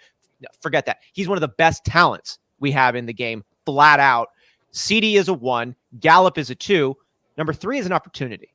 Forget that. He's one of the best talents we have in the game, flat out. CeeDee is a 1. Gallup is a 2. Number 3 is an opportunity.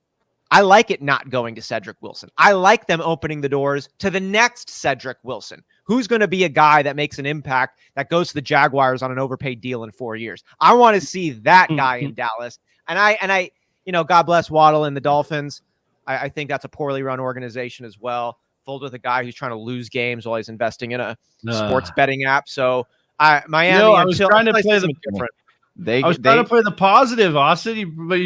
I like it not going to Cedric Wilson. I like them opening the doors to the next Cedric Wilson, who's going to be a guy that makes an impact, that goes to the Jaguars on an overpaid deal in 4 years. I want to see that guy in Dallas. And I, God bless Waddle and the Dolphins. I think that's a poorly run organization as well, filled with a guy who's trying to lose games while he's investing in a sports betting app. So Miami, I was trying to play the different. I was trying to play the positive, Austin, but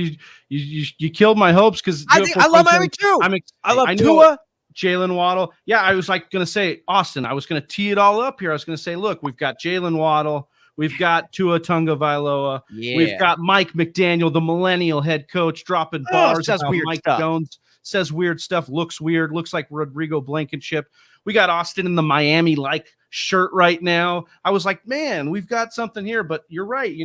you killed my hopes, because I love Miami too. I love Tua, Jalen Waddle. Yeah, I was going to say, Austin, I was going to tee it all up here. I was going to say, look, we've got Jalen Waddle, we've got Tua Tagovailoa, we've got Mike McDaniel, the millennial head coach, dropping bars. Says weird Mike stuff. Jones says weird stuff, looks weird, looks like Rodrigo Blankenship. We got Austin in the Miami-like shirt right now. I was like, man, we've got something here. But you're right.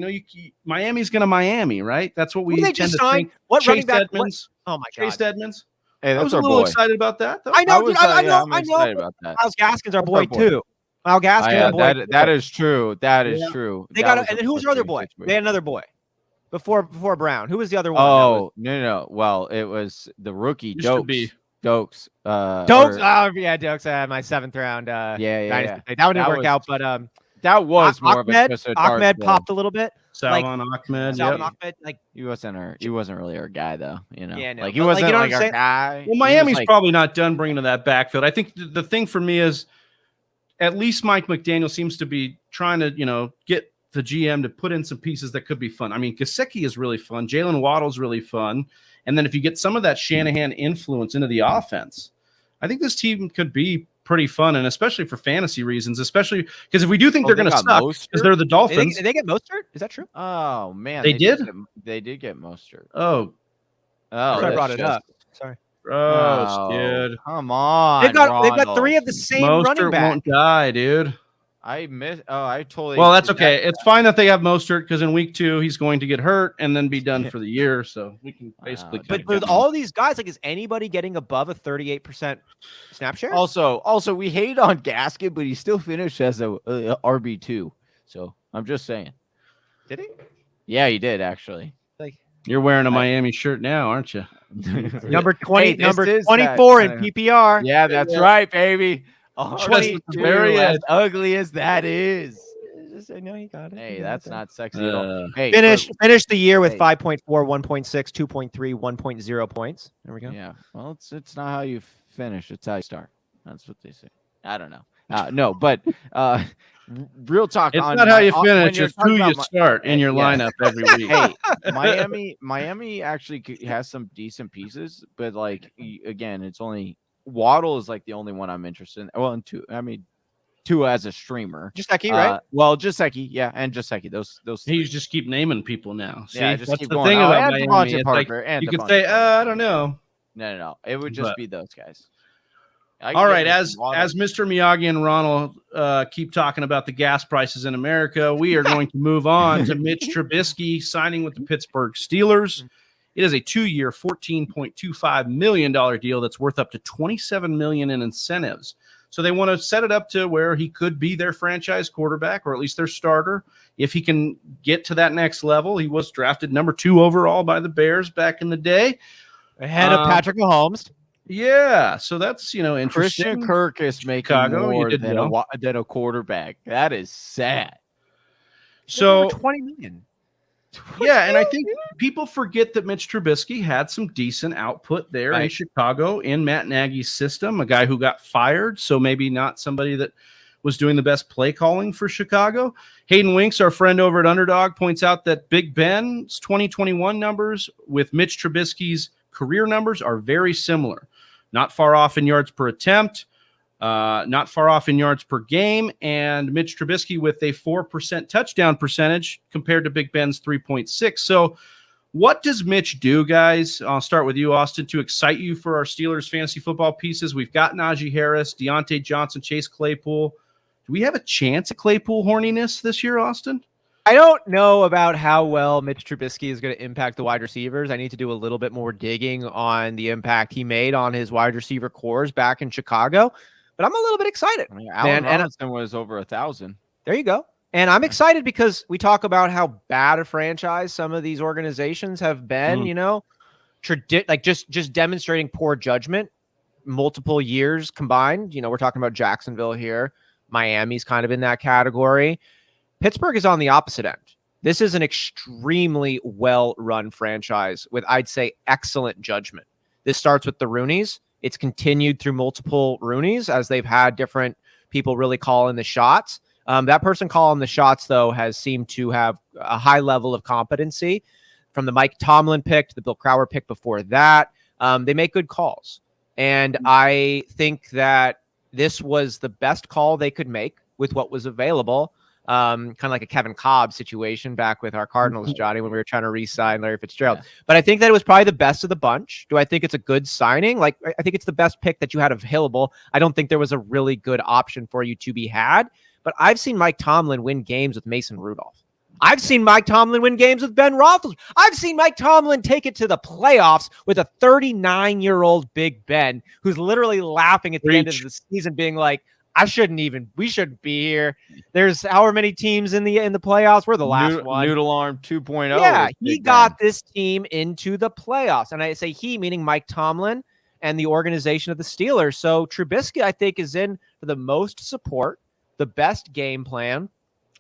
Miami's going to Miami, right? That's what we tend to think. What Chase running back? Edmonds. Oh my God. Chase Edmonds. Hey, that's I was a little excited about that, though. I know. I know. Excited about that. Miles Gaskin's our boy too. Miles Gaskin's our boy. That is true. That is true. They got, and then who's their other boy? They had another boy before Brown. Who was the other one? Oh, no. Well, it was the rookie Dokes. Dokes. Dokes. My 7th round. Yeah. That one didn't work out, but that was more of a Ahmed popped a little bit. Salvon Ahmed. Ahmed, like, he wasn't really our guy though. Yeah, no. Like, he wasn't like our guy. Well, Miami's probably not done bringing to that backfield. I think the thing for me is, at least Mike McDaniel seems to be trying to get the GM to put in some pieces that could be fun. I mean, Gesicki is really fun. Jalen Waddle's really fun. And then if you get some of that Shanahan influence into the offense, I think this team could be pretty fun, and especially for fantasy reasons, especially because if we do think they're going to suck, because they're the Dolphins. Did they get Mostert? Is that true? Oh, man. They did? They did get Mostert. Oh. I brought it up. Sorry. Gross, dude. Come on. They've got 3 of the same running back. Won't die, dude. I totally. Well, that's okay. It's fine that they have Mostert, because in week 2 he's going to get hurt and then be done for the year. So we can basically. But with all these guys, like, is anybody getting above a 38% snap share? Also, we hate on Gaskin, but he still finished as a RB2. So I'm just saying. Did he? Yeah, he did actually. Like, you're wearing a Miami shirt now, aren't you? number 20, number 24 in PPR. Yeah, that's right, baby. Oh, 22, as ugly as that is. I know you got it. Hey, that's not sexy at all. Hey, finish the year with 5.4, 1.6, 2.3, 1.0 points. There we go. Yeah. Well, it's not how you finish; it's how you start. That's what they say. I don't know. No, but real talk. It's on not how you when finish; you're it's talking who you about start in your yes. lineup every week. Hey, Miami actually has some decent pieces, but like again, it's only Waddle is like the only one I'm interested in. Well, and two as a streamer. Gesicki, right? Well, Gesicki, yeah, and Gesicki. Those. You just keep naming people now. See, Yeah, just that's keep the going. thing Oh, about and Miami. Devontae It's like Parker, and you could Devontae say, Parker. I don't know. No. It would just be those guys. All right, as Mr. Miyagi and Ronald keep talking about the gas prices in America, we are going to move on to Mitch Trubisky signing with the Pittsburgh Steelers. It is a 2-year, $14.25 million deal that's worth up to $27 million in incentives. So they want to set it up to where he could be their franchise quarterback, or at least their starter, if he can get to that next level. He was drafted number 2 overall by the Bears back in the day, ahead of Patrick Mahomes. Yeah, so that's interesting. Christian Kirk is making Chicago, more than a quarterback. That is sad. So $20 million. Yeah, and I think people forget that Mitch Trubisky had some decent output there in Chicago in Matt Nagy's system, a guy who got fired, so maybe not somebody that was doing the best play calling for Chicago. Hayden Winks, our friend over at Underdog, points out that Big Ben's 2021 numbers with Mitch Trubisky's career numbers are very similar. Not far off in yards per attempt, not far off in yards per game, and Mitch Trubisky with a 4% touchdown percentage compared to Big Ben's 3.6. So what does Mitch do, guys? I'll start with you, Austin, to excite you for our Steelers fantasy football pieces. We've got Naji Harris, Deontay Johnson, Chase Claypool. Do we have a chance at Claypool horniness this year, Austin? I don't know about how well Mitch Trubisky is going to impact the wide receivers. I need to do a little bit more digging on the impact he made on his wide receiver cores back in Chicago, but I'm a little bit excited. Allen Robinson was over 1,000. There you go. And I'm excited because we talk about how bad a franchise some of these organizations have been, just demonstrating poor judgment multiple years combined. We're talking about Jacksonville here. Miami's kind of in that category. Pittsburgh is on the opposite end. This is an extremely well-run franchise with, I'd say, excellent judgment. This starts with the Rooneys. It's continued through multiple Rooneys as they've had different people really calling the shots. That person calling the shots, though, has seemed to have a high level of competency. From the Mike Tomlin pick to the Bill Cowher pick before that, they make good calls. And I think that this was the best call they could make with what was available. Kind of like a Kevin Cobb situation back with our Cardinals, Johnny, when we were trying to re-sign Larry Fitzgerald. Yeah. But I think that it was probably the best of the bunch. Do I think it's a good signing? I think it's the best pick that you had available. I don't think there was a really good option for you to be had. But I've seen Mike Tomlin win games with Mason Rudolph. I've seen Mike Tomlin win games with Ben Roethlisberger. I've seen Mike Tomlin take it to the playoffs with a 39-year-old Big Ben who's literally laughing at the end of the season being like, we shouldn't be here. There's however many teams in the playoffs. We're the last one. Noodle Arm 2.0. Yeah, he got this team into the playoffs. And I say he, meaning Mike Tomlin and the organization of the Steelers. So Trubisky, I think, is in for the most support, the best game plan,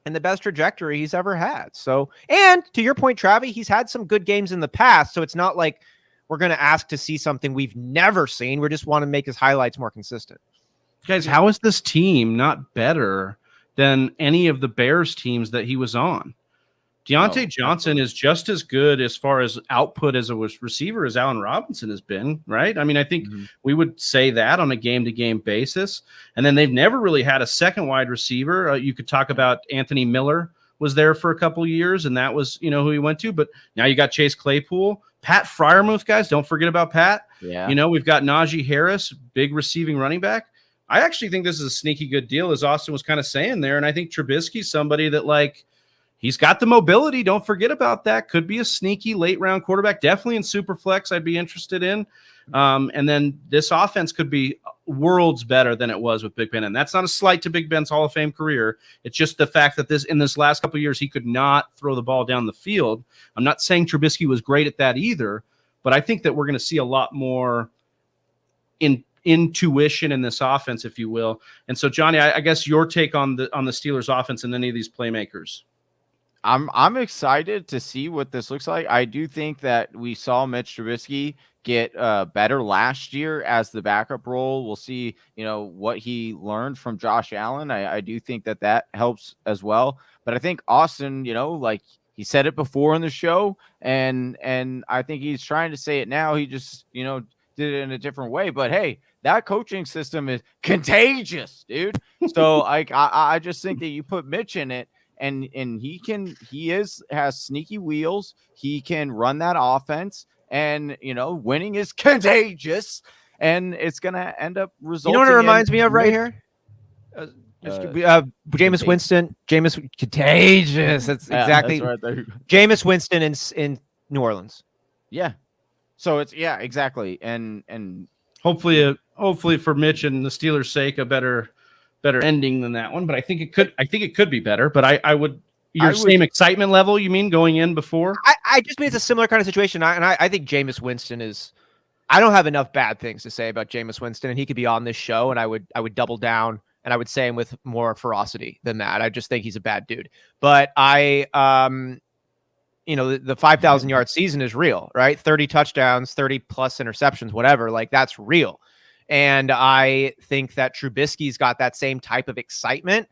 and the best trajectory he's ever had. So, and to your point, Travy, he's had some good games in the past. So it's not like we're going to ask to see something we've never seen. We just want to make his highlights more consistent. Guys, how is this team not better than any of the Bears teams that he was on? Deontay Johnson is just as good as far as output as a receiver as Allen Robinson has been, right? I mean, I think we would say that on a game-to-game basis. And then they've never really had a second wide receiver. You could talk about Anthony Miller was there for a couple of years, and that was, who he went to. But now you got Chase Claypool. Pat Freiermuth, guys, don't forget about Pat. Yeah. We've got Naji Harris, big receiving running back. I actually think this is a sneaky good deal, as Austin was kind of saying there. And I think Trubisky's somebody that, he's got the mobility. Don't forget about that. Could be a sneaky late-round quarterback. Definitely in Superflex I'd be interested in. And then this offense could be worlds better than it was with Big Ben. And that's not a slight to Big Ben's Hall of Fame career. It's just the fact that in this last couple of years, he could not throw the ball down the field. I'm not saying Trubisky was great at that either, but I think that we're going to see a lot more intuition in this offense, if you will. And so, Johnny, I guess your take on the Steelers offense and any of these playmakers. I'm excited to see what this looks like. I do think that we saw Mitch Trubisky get better last year as the backup role. We'll see, what he learned from Josh Allen. I do think that helps as well. But I think Austin, like he said it before in the show, and I think he's trying to say it now. He just, did it in a different way. But hey, that coaching system is contagious, dude. So I just think that you put Mitch in it, and he has sneaky wheels. He can run that offense, and winning is contagious, and it's gonna end up resulting. You know what it reminds me of right here? Jameis Winston. Jameis contagious. That's exactly that's right. Jameis Winston in New Orleans. Yeah. So it's exactly, and hopefully for Mitch and the Steelers' sake, a better ending than that one. But I think it could be better. But I would same excitement level. You mean going in before? I just mean it's a similar kind of situation. I think Jameis Winston is. I don't have enough bad things to say about Jameis Winston, and he could be on this show, and I would double down, and I would say him with more ferocity than that. I just think he's a bad dude. But the 5,000 yard season is real, right? 30 touchdowns, 30 plus interceptions, whatever. Like that's real. And I think that Trubisky's got that same type of excitement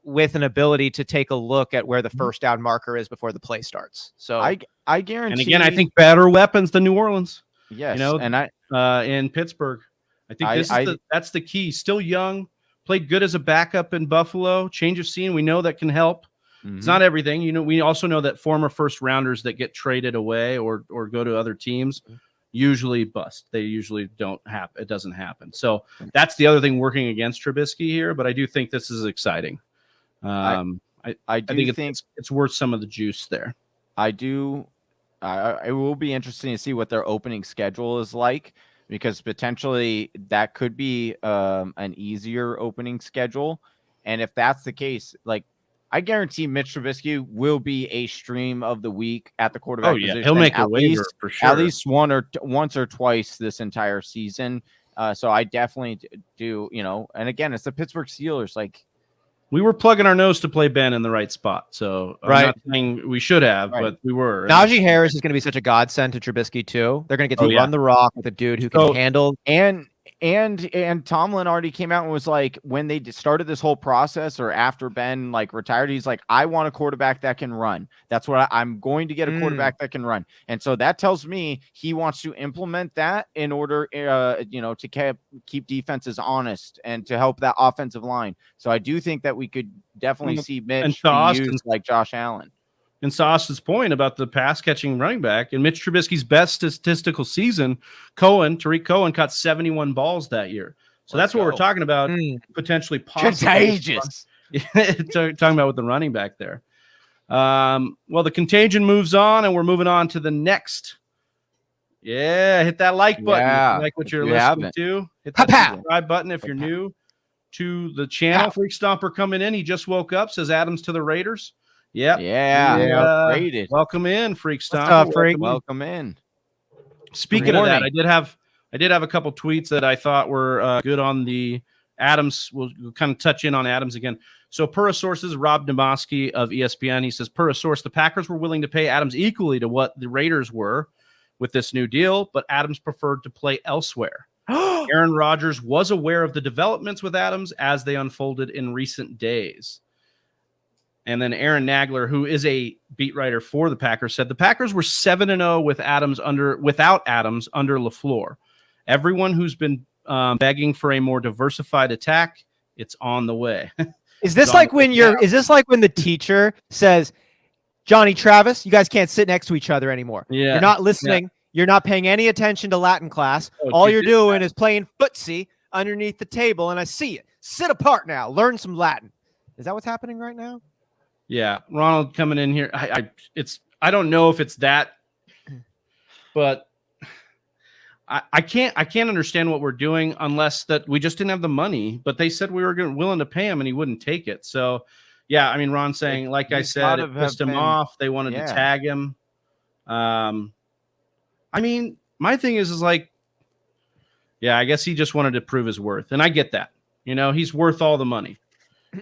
with an ability to take a look at where the first down marker is before the play starts. So I guarantee. And again, I think better weapons than New Orleans. Yes, in Pittsburgh, I think that's the key. Still young, played good as a backup in Buffalo. Change of scene, we know that can help. Mm-hmm. It's not everything. We also know that former first rounders that get traded away or go to other teams usually bust. They usually don't happen. It doesn't happen. So that's the other thing working against Trubisky here. But I do think this is exciting. I think it's worth some of the juice there. I do. It will be interesting to see what their opening schedule is like, because potentially that could be an easier opening schedule. And if that's the case, I guarantee Mitch Trubisky will be a stream of the week at the quarterback position. He'll make a waiver for sure. At least once or twice this entire season. So I definitely do, and again, it's the Pittsburgh Steelers. We were plugging our nose to play Ben in the right spot. So I'm not saying we should have, but we were. Najee Harris is going to be such a godsend to Trubisky too. They're going to get to run the rock with a dude who can handle. And Tomlin already came out and was like, when they started this whole process, or after Ben retired, he's like, I want a quarterback that can run. That's what I'm going to get, a quarterback that can run. And so that tells me he wants to implement that in order, to keep defenses honest and to help that offensive line. So I do think that we could definitely see Mitch be used like Josh Allen. And Sauce's point about the pass catching running back, in Mitch Trubisky's best statistical season, Tariq Cohen caught 71 balls that year. So that's what we're talking about. Potentially contagious. Talking about with the running back there. Well, the contagion moves on, and we're moving on to the next. Yeah, hit that like button. Yeah, if you like what you're listening to. Hit that subscribe button if you're new to the channel. Freak Stomper coming in. He just woke up. Says Adams to the Raiders. Yep. Yeah. Welcome in, Freak Stomper. What's up, Freak? Welcome in. Speaking of that, I did have a couple tweets that I thought were good on the Adams. We'll kind of touch in on Adams again. So per a sources, Rob Demoski of ESPN, he says, per a source, the Packers were willing to pay Adams equally to what the Raiders were with this new deal, but Adams preferred to play elsewhere. Aaron Rodgers was aware of the developments with Adams as they unfolded in recent days. And then Aaron Nagler, who is a beat writer for the Packers, said the Packers were 7-0 without Adams under LaFleur. Everyone who's been begging for a more diversified attack, it's on the way. Is this like when the teacher says, Johnny Travis, you guys can't sit next to each other anymore. Yeah. You're not listening. Yeah. You're not paying any attention to Latin class. All you're doing is playing footsie underneath the table, and I see it. Sit apart now. Learn some Latin. Is that what's happening right now? Yeah, Ronald coming in here. I don't know if it's that, but I can't understand what we're doing unless that we just didn't have the money. But they said we were willing to pay him and he wouldn't take it. So yeah, I mean, Ron's saying, like I said, it pissed him off. They wanted to tag him. I mean, my thing is like, yeah, I guess he just wanted to prove his worth, and I get that. He's worth all the money.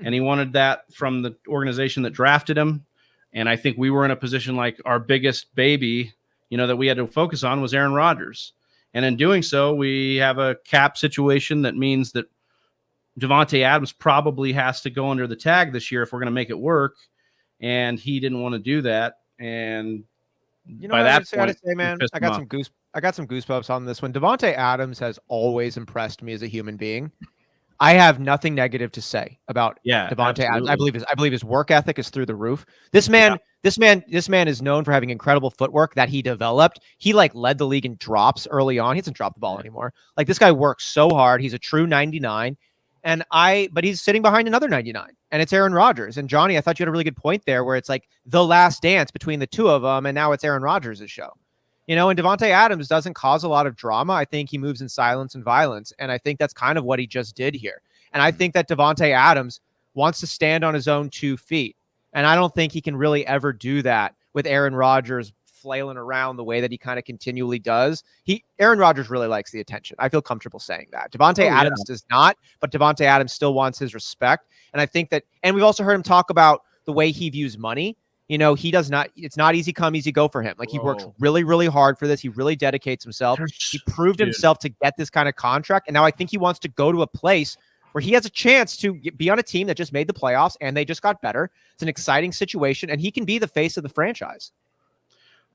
And he wanted that from the organization that drafted him. And I think we were in a position like our biggest baby, that we had to focus on was Aaron Rodgers. And in doing so, we have a cap situation that means that Devonte Adams probably has to go under the tag this year if we're going to make it work. And he didn't want to do that. And by that point, I gotta say, man, I got some goosebumps on this one. Devonte Adams has always impressed me as a human being. I have nothing negative to say about Devonte Adams. I believe his work ethic is through the roof. This man is known for having incredible footwork that he developed. He led the league in drops early on. He doesn't drop the ball anymore. This guy works so hard. He's a true 99. But he's sitting behind another 99, and it's Aaron Rodgers. And Johnny, I thought you had a really good point there where it's like the last dance between the two of them, and now it's Aaron Rodgers' show. And Devonte Adams doesn't cause a lot of drama. I think he moves in silence and violence, and I think that's kind of what he just did here. And I think that Devonte Adams wants to stand on his own 2 feet, and I don't think he can really ever do that with Aaron Rodgers flailing around the way that he kind of continually does. Aaron Rodgers really likes the attention. I feel comfortable saying that. Devonte Adams does not, but Devonte Adams still wants his respect. And I think that, and we've also heard him talk about the way he views money. He does not, it's not easy come, easy go for him. He works really, really hard for this. He really dedicates himself. He proved himself to get this kind of contract. And now I think he wants to go to a place where he has a chance to be on a team that just made the playoffs and they just got better. It's an exciting situation, and he can be the face of the franchise.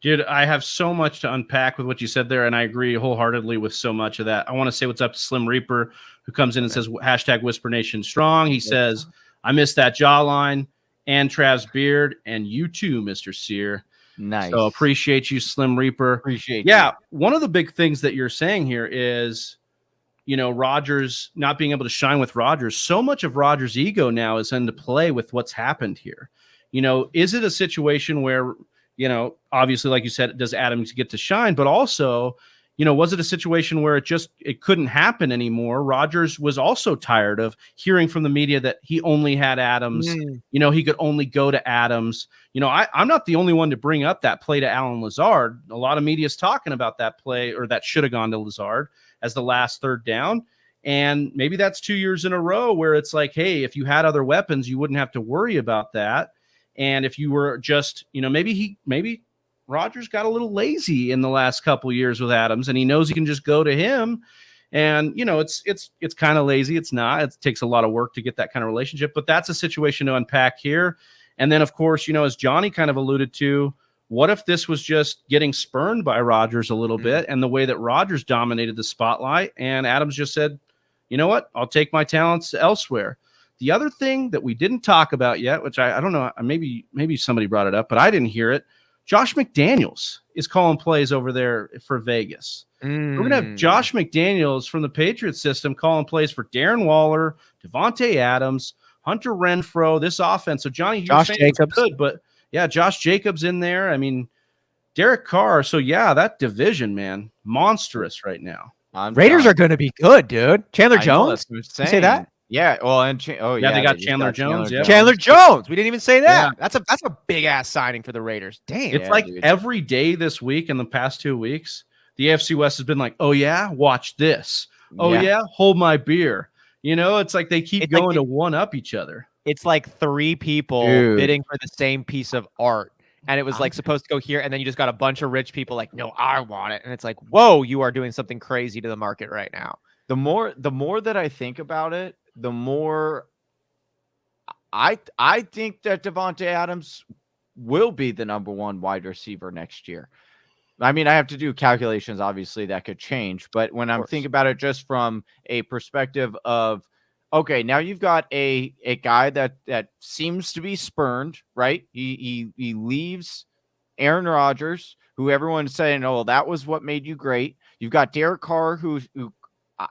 Dude, I have so much to unpack with what you said there, and I agree wholeheartedly with so much of that. I want to say what's up to Slim Reaper, who comes in and says, #WhisperNation strong. He says, I miss that jawline and Trav's beard, and you too, Mr. Sear. Nice. So appreciate you, Slim Reaper. Appreciate you. One of the big things that you're saying here is, Rodgers not being able to shine with Rodgers. So much of Rodgers' ego now is into play with what's happened here. Is it a situation where, obviously, like you said, does Adams get to shine? But also, was it a situation where it couldn't happen anymore? Rodgers was also tired of hearing from the media that he only had Adams. He could only go to Adams. I'm not the only one to bring up that play to Allen Lazard. A lot of media is talking about that play, or that should have gone to Lazard as the last third down. And maybe that's 2 years in a row where it's like, hey, if you had other weapons, you wouldn't have to worry about that. And if you were just, maybe Rodgers got a little lazy in the last couple years with Adams, and he knows he can just go to him. And, it's kind of lazy. It's not. It takes a lot of work to get that kind of relationship. But that's a situation to unpack here. And then, of course, as Johnny kind of alluded to, what if this was just getting spurned by Rodgers a little bit, and the way that Rodgers dominated the spotlight, and Adams just said, you know what, I'll take my talents elsewhere. The other thing that we didn't talk about yet, which I don't know, maybe somebody brought it up, but I didn't hear it. Josh McDaniels is calling plays over there for Vegas. We're going to have Josh McDaniels from the Patriots system calling plays for Darren Waller, Devonte Adams, Hunter Renfrow, this offense. So, Johnny, Josh Jacobs. Good, but yeah, Josh Jacobs in there. I mean, Derek Carr. So, yeah, that division, man, monstrous right now. Raiders are going to be good, dude. Chandler Jones? You say that? Yeah. Well, and they got Chandler Jones. Yeah. Chandler Jones. We didn't even say that. Yeah. That's a big ass signing for the Raiders. Damn. It's every day this week, in the past 2 weeks, the AFC West has been like, oh yeah, watch this. Oh yeah, hold my beer. It's like they keep going to one up each other. It's like 3 people bidding for the same piece of art. And it was supposed to go here. And then you just got a bunch of rich people like, no, I want it. And it's like, whoa, you are doing something crazy to the market right now. The more that I think about it, the more I think that Devonte Adams will be the number 1 wide receiver next year. I mean, I have to do calculations. Obviously, that could change. But when I'm thinking about it just from a perspective of, okay, now you've got a guy that seems to be spurned, right? He leaves Aaron Rodgers, who everyone's saying, oh, well, that was what made you great. You've got Derek Carr, who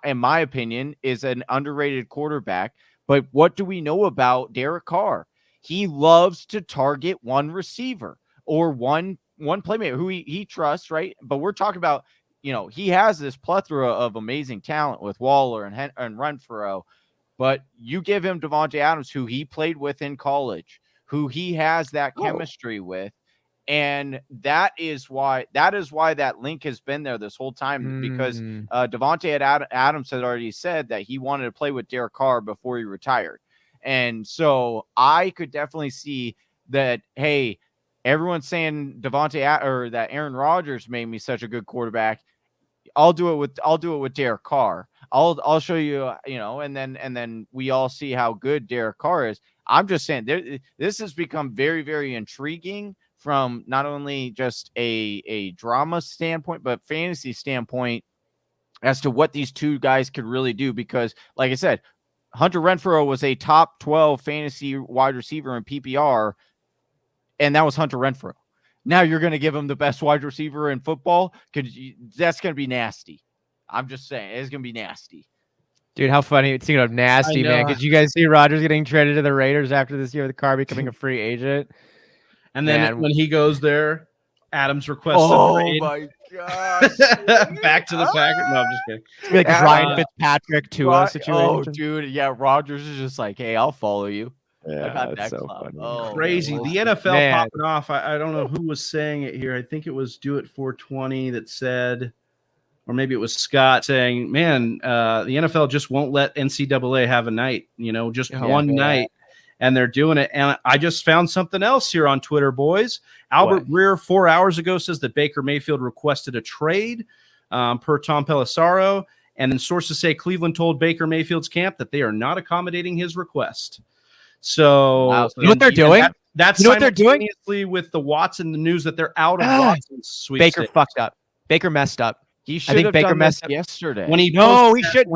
in my opinion is an underrated quarterback. But what do we know about Derek Carr? He loves to target one receiver or one playmaker who he trusts, right? But we're talking about, he has this plethora of amazing talent with Waller and Renfrow. But you give him Devonte Adams, who he played with in college, who he has that chemistry with. And that is why that link has been there this whole time, because Devonte Adams had already said that he wanted to play with Derek Carr before he retired. And so I could definitely see that, hey, everyone's saying or that Aaron Rodgers made me such a good quarterback. I'll do it with Derek Carr. I'll show you, and then we all see how good Derek Carr is. I'm just saying this has become very, very intriguing from not only just a drama standpoint, but fantasy standpoint as to what these two guys could really do. Because like I said, Hunter Renfrow was a top 12 fantasy wide receiver in PPR, and that was Hunter Renfrow. Now you're going to give him the best wide receiver in football? That's going to be nasty. I'm just saying, it's going to be nasty. Dude, how funny. Speaking of nasty, man, did you guys see Rodgers getting traded to the Raiders after this year with Carr becoming a free agent? And then when he goes there, Adams requests a trade. My gosh. Back to the Packers. No, I'm just kidding. Like Ryan Fitzpatrick Tua situation. Oh, dude. Yeah, Rodgers is just like, hey, I'll follow you. Yeah, I got that so club. funny. Oh, crazy. man. The NFL popping off. I don't know who was saying it here. I think it was Do It 420 that said, or maybe it was Scott saying, man, the NFL just won't let NCAA have a night, just one night. And they're doing it. And I just found something else here on Twitter, boys. Albert Breer 4 hours ago says that Baker Mayfield requested a trade per Tom Pelissero. And then sources say Cleveland told Baker Mayfield's camp that they are not accommodating his request. So, wow. You know what they're doing? That's what they're doing with the Watson, the news that they're out of Watson's sweepstakes. Baker fucked up. Baker messed up. He should have done this yesterday. When he posted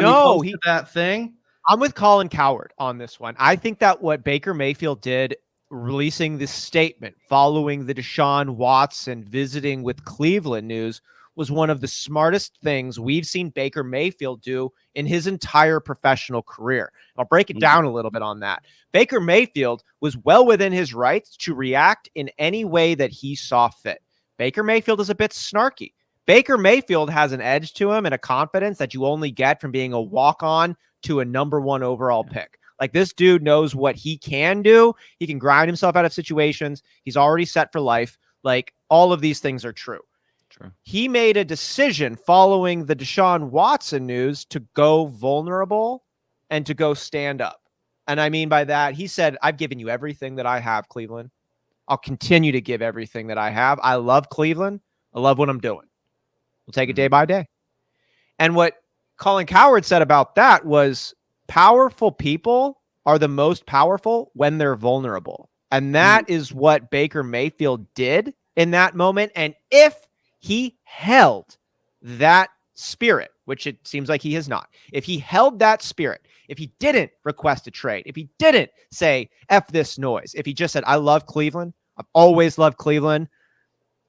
that thing. I'm with Colin Cowherd on this one. I think that what Baker Mayfield did, releasing this statement following the Deshaun Watson visiting with Cleveland news, was one of the smartest things we've seen Baker Mayfield do in his entire professional career. I'll break it down a little bit on that. Baker Mayfield was well within his rights to react in any way that he saw fit. Baker Mayfield is a bit snarky. Baker Mayfield has an edge to him and a confidence that you only get from being a walk-on to a number 1 overall pick. Like, this dude knows what he can do. He can grind himself out of situations. He's already set for life. Like, all of these things are true. He made a decision following the Deshaun Watson news to go vulnerable and to go stand up. And I mean by that, he said, I've given you everything that I have, Cleveland. I'll continue to give everything that I have. I love Cleveland. I love what I'm doing. We'll take it day by day. And what Colin Cowherd said about that was powerful people are the most powerful when they're vulnerable. And that is what Baker Mayfield did in that moment. And if he held that spirit, which it seems like he has not, if he held that spirit, if he didn't request a trade, if he didn't say, F this noise, if he just said, I love Cleveland, I've always loved Cleveland,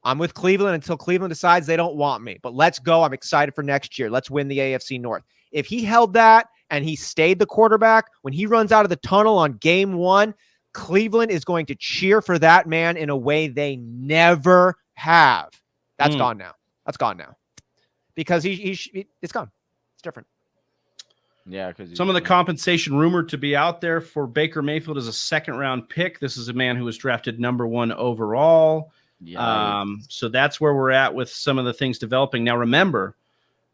I'm with Cleveland until Cleveland decides they don't want me, but let's go. I'm excited for next year. Let's win the AFC North. If he held that and he stayed the quarterback, when he runs out of the tunnel on game 1, Cleveland is going to cheer for that man in a way they never have. That's gone now. That's gone now. Because it's gone. It's different. Yeah, because some of the compensation rumored to be out there for Baker Mayfield is a 2nd-round pick. This is a man who was drafted number 1 overall. So that's where we're at with some of the things developing. Now, remember,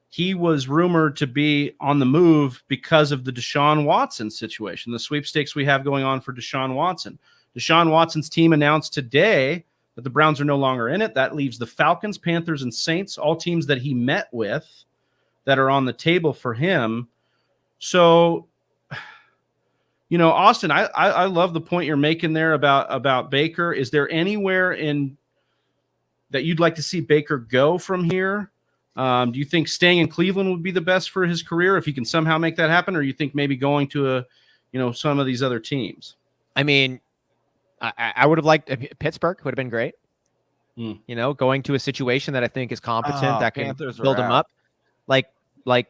he was rumored to be on the move because of the Deshaun Watson situation, the sweepstakes we have going on for Deshaun Watson. Deshaun Watson's team announced today that the Browns are no longer in it. That leaves the Falcons, Panthers, and Saints, all teams that he met with that are on the table for him. So, Austin, I love the point you're making there about Baker. Is there anywhere in that you'd like to see Baker go from here? Do you think staying in Cleveland would be the best for his career if he can somehow make that happen? Or you think maybe going to some of these other teams? I mean, I would have liked Pittsburgh would have been great. Going to a situation that I think is competent, that can Panthers build him up. Like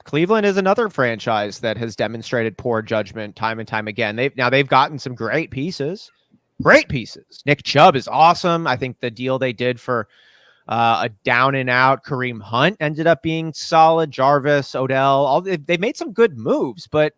Cleveland is another franchise that has demonstrated poor judgment time and time again. They've gotten some great pieces. Great pieces. Nick Chubb is awesome. I think the deal they did for a down and out Kareem Hunt ended up being solid. Jarvis, Odell, they made some good moves, but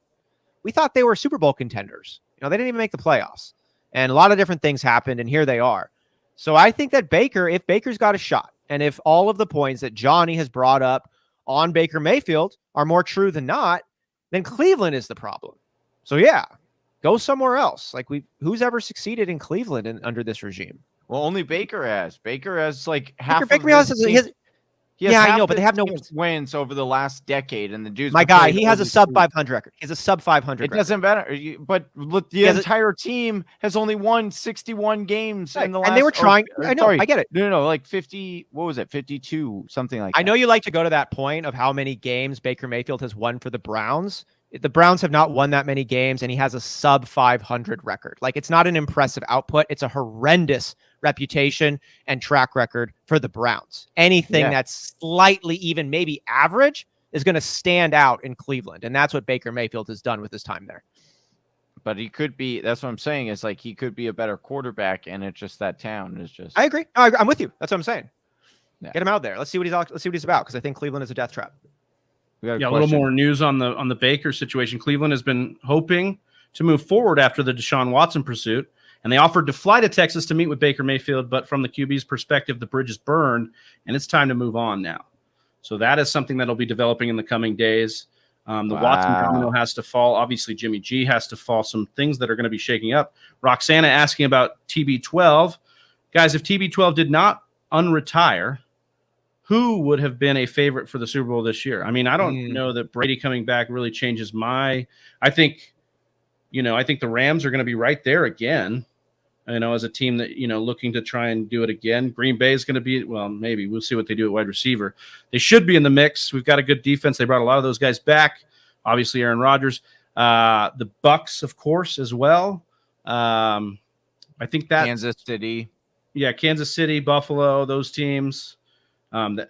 we thought they were Super Bowl contenders. They didn't even make the playoffs, and a lot of different things happened, and here they are. So I think that if Baker's got a shot, and if all of the points that Johnny has brought up on Baker Mayfield are more true than not, then Cleveland is the problem. So yeah, go somewhere else. Like who's ever succeeded in Cleveland under this regime? Well, only Baker has. Baker has like half. Baker has yeah, I know, but they have no wins over the last decade, and the dude's my guy. He has a sub 500 record. He has a sub 500. It doesn't matter, but the entire team has only won 61 games in the last. And they were trying. I know. I get it. No, like 50. What was it? 52, something like that. I know you like to go to that point of how many games Baker Mayfield has won for the Browns. The Browns have not won that many games, and he has a sub 500 record. Like, it's not an impressive output. It's a horrendous reputation and track record for the Browns. Anything that's slightly even maybe average is going to stand out in Cleveland. And that's what Baker Mayfield has done with his time there. But he could be, that's what I'm saying, is like he could be a better quarterback, and it's just that town is just. I agree. I'm with you. That's what I'm saying. Yeah. Get him out there. Let's see what he's about, because I think Cleveland is a death trap. A little more news on the Baker situation. Cleveland has been hoping to move forward after the Deshaun Watson pursuit, and they offered to fly to Texas to meet with Baker Mayfield, but from the QB's perspective, the bridge is burned, and it's time to move on now. So that is something that'll be developing in the coming days. Watson domino has to fall. Obviously, Jimmy G has to fall. Some things that are going to be shaking up. Roxana asking about TB12. Guys, if TB12 did not unretire, who would have been a favorite for the Super Bowl this year? I mean, I don't know that Brady coming back really changes I think the Rams are going to be right there again, as a team that, looking to try and do it again. Green Bay is going to be, well, maybe we'll see what they do at wide receiver. They should be in the mix. We've got a good defense. They brought a lot of those guys back. Obviously, Aaron Rodgers, the Bucks, of course, as well. I think that Kansas City, Buffalo, those teams.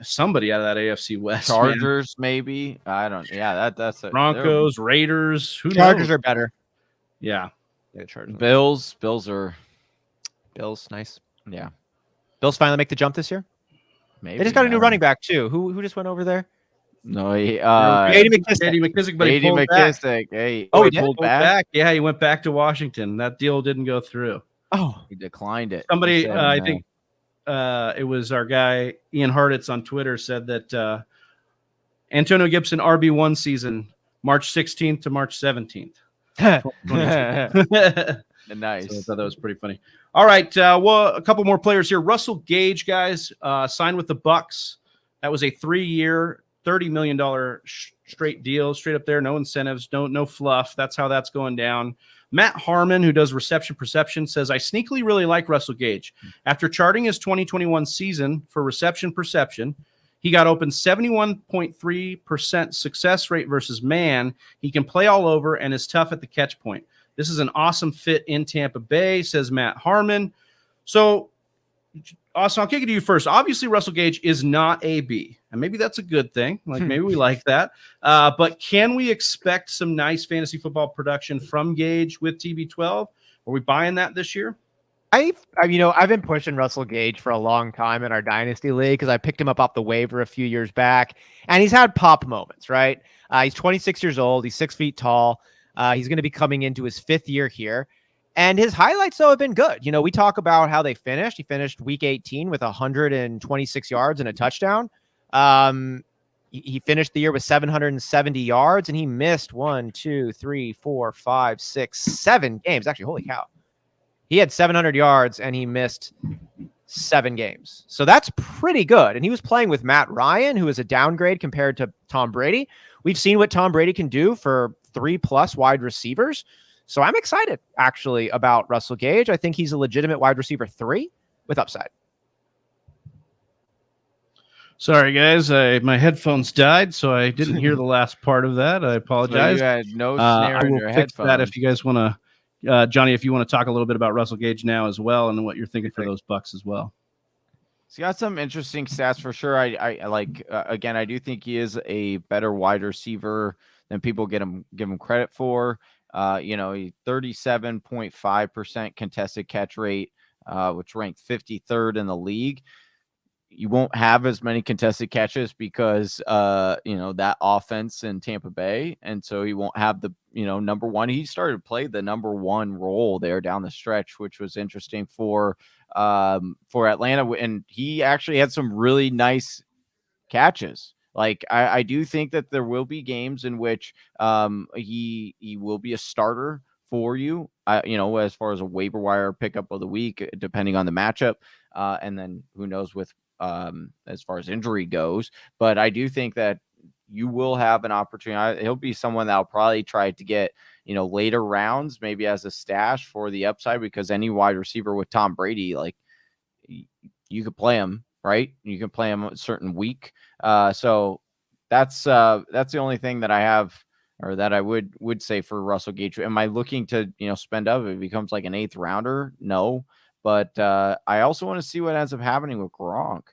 Somebody out of that AFC West, Chargers, maybe. I don't. Yeah, that's it. Broncos, Raiders. Who Chargers knows? are better. Yeah, Chargers. Bills, nice. Yeah, Bills finally make the jump this year. Maybe they just got a new running back too. Who just went over there? No, J.D. McKissick, but he pulled McKissick. Back. Hey, he pulled back. Yeah, he went back to Washington. That deal didn't go through. Oh, he declined it. Somebody, I think. It was our guy Ian Hartitz on Twitter said that Antonio Gibson RB1 season March 16th to March 17th. Nice. So I thought that was pretty funny. All right, well, a couple more players here. Russell Gage, guys, signed with the Bucks. That was a 3-year, $30 million straight deal, straight up there. No incentives, no fluff. That's how that's going down. Matt Harmon, who does reception perception, says, I sneakily really like Russell Gage. After charting his 2021 season for reception perception, he got open 71.3% success rate versus man. He can play all over and is tough at the catch point. This is an awesome fit in Tampa Bay, says Matt Harmon. So, Austin, I'll kick it to you first. Obviously, Russell Gage is not a B, and maybe that's a good thing. Like, maybe we like that. But can we expect some nice fantasy football production from Gage with TB12? Are we buying that this year? I've been pushing Russell Gage for a long time in our dynasty league because I picked him up off the waiver a few years back, and he's had pop moments, right? He's 26 years old. He's 6 feet tall. He's going to be coming into his 5th year here. And his highlights, though, have been good. We talk about how they finished. He finished week 18 with 126 yards and a touchdown. He finished the year with 770 yards, and he missed 7 games. Actually, holy cow. He had 700 yards, and he missed 7 games. So that's pretty good. And he was playing with Matt Ryan, who is a downgrade compared to Tom Brady. We've seen what Tom Brady can do for 3+ wide receivers. So I'm excited, actually, about Russell Gage. I think he's a legitimate wide receiver 3 with upside. Sorry, guys. My headphones died, so I didn't hear the last part of that. I apologize. So you had no snare in your headphones. That if you guys want to, Johnny, if you want to talk a little bit about Russell Gage now as well and what you're thinking for those Bucks as well. He's got some interesting stats for sure. I like, again, I do think he is a better wide receiver than people give him credit for. He 37.5% contested catch rate, which ranked 53rd in the league. You won't have as many contested catches because, that offense in Tampa Bay. And so he won't have the, number one. He started to play the number one role there down the stretch, which was interesting for Atlanta. And he actually had some really nice catches. Like, I do think that there will be games in which he will be a starter for you. As far as a waiver wire pickup of the week, depending on the matchup, and then who knows with as far as injury goes. But I do think that you will have an opportunity. He'll be someone that'll probably try to get, later rounds, maybe as a stash for the upside, because any wide receiver with Tom Brady, like you could play him, right? You can play him a certain week. So that's the only thing that I have, or that I would say for Russell Gage. Am I looking to, spend up? It becomes like an 8th rounder? No. But I also want to see what ends up happening with Gronk,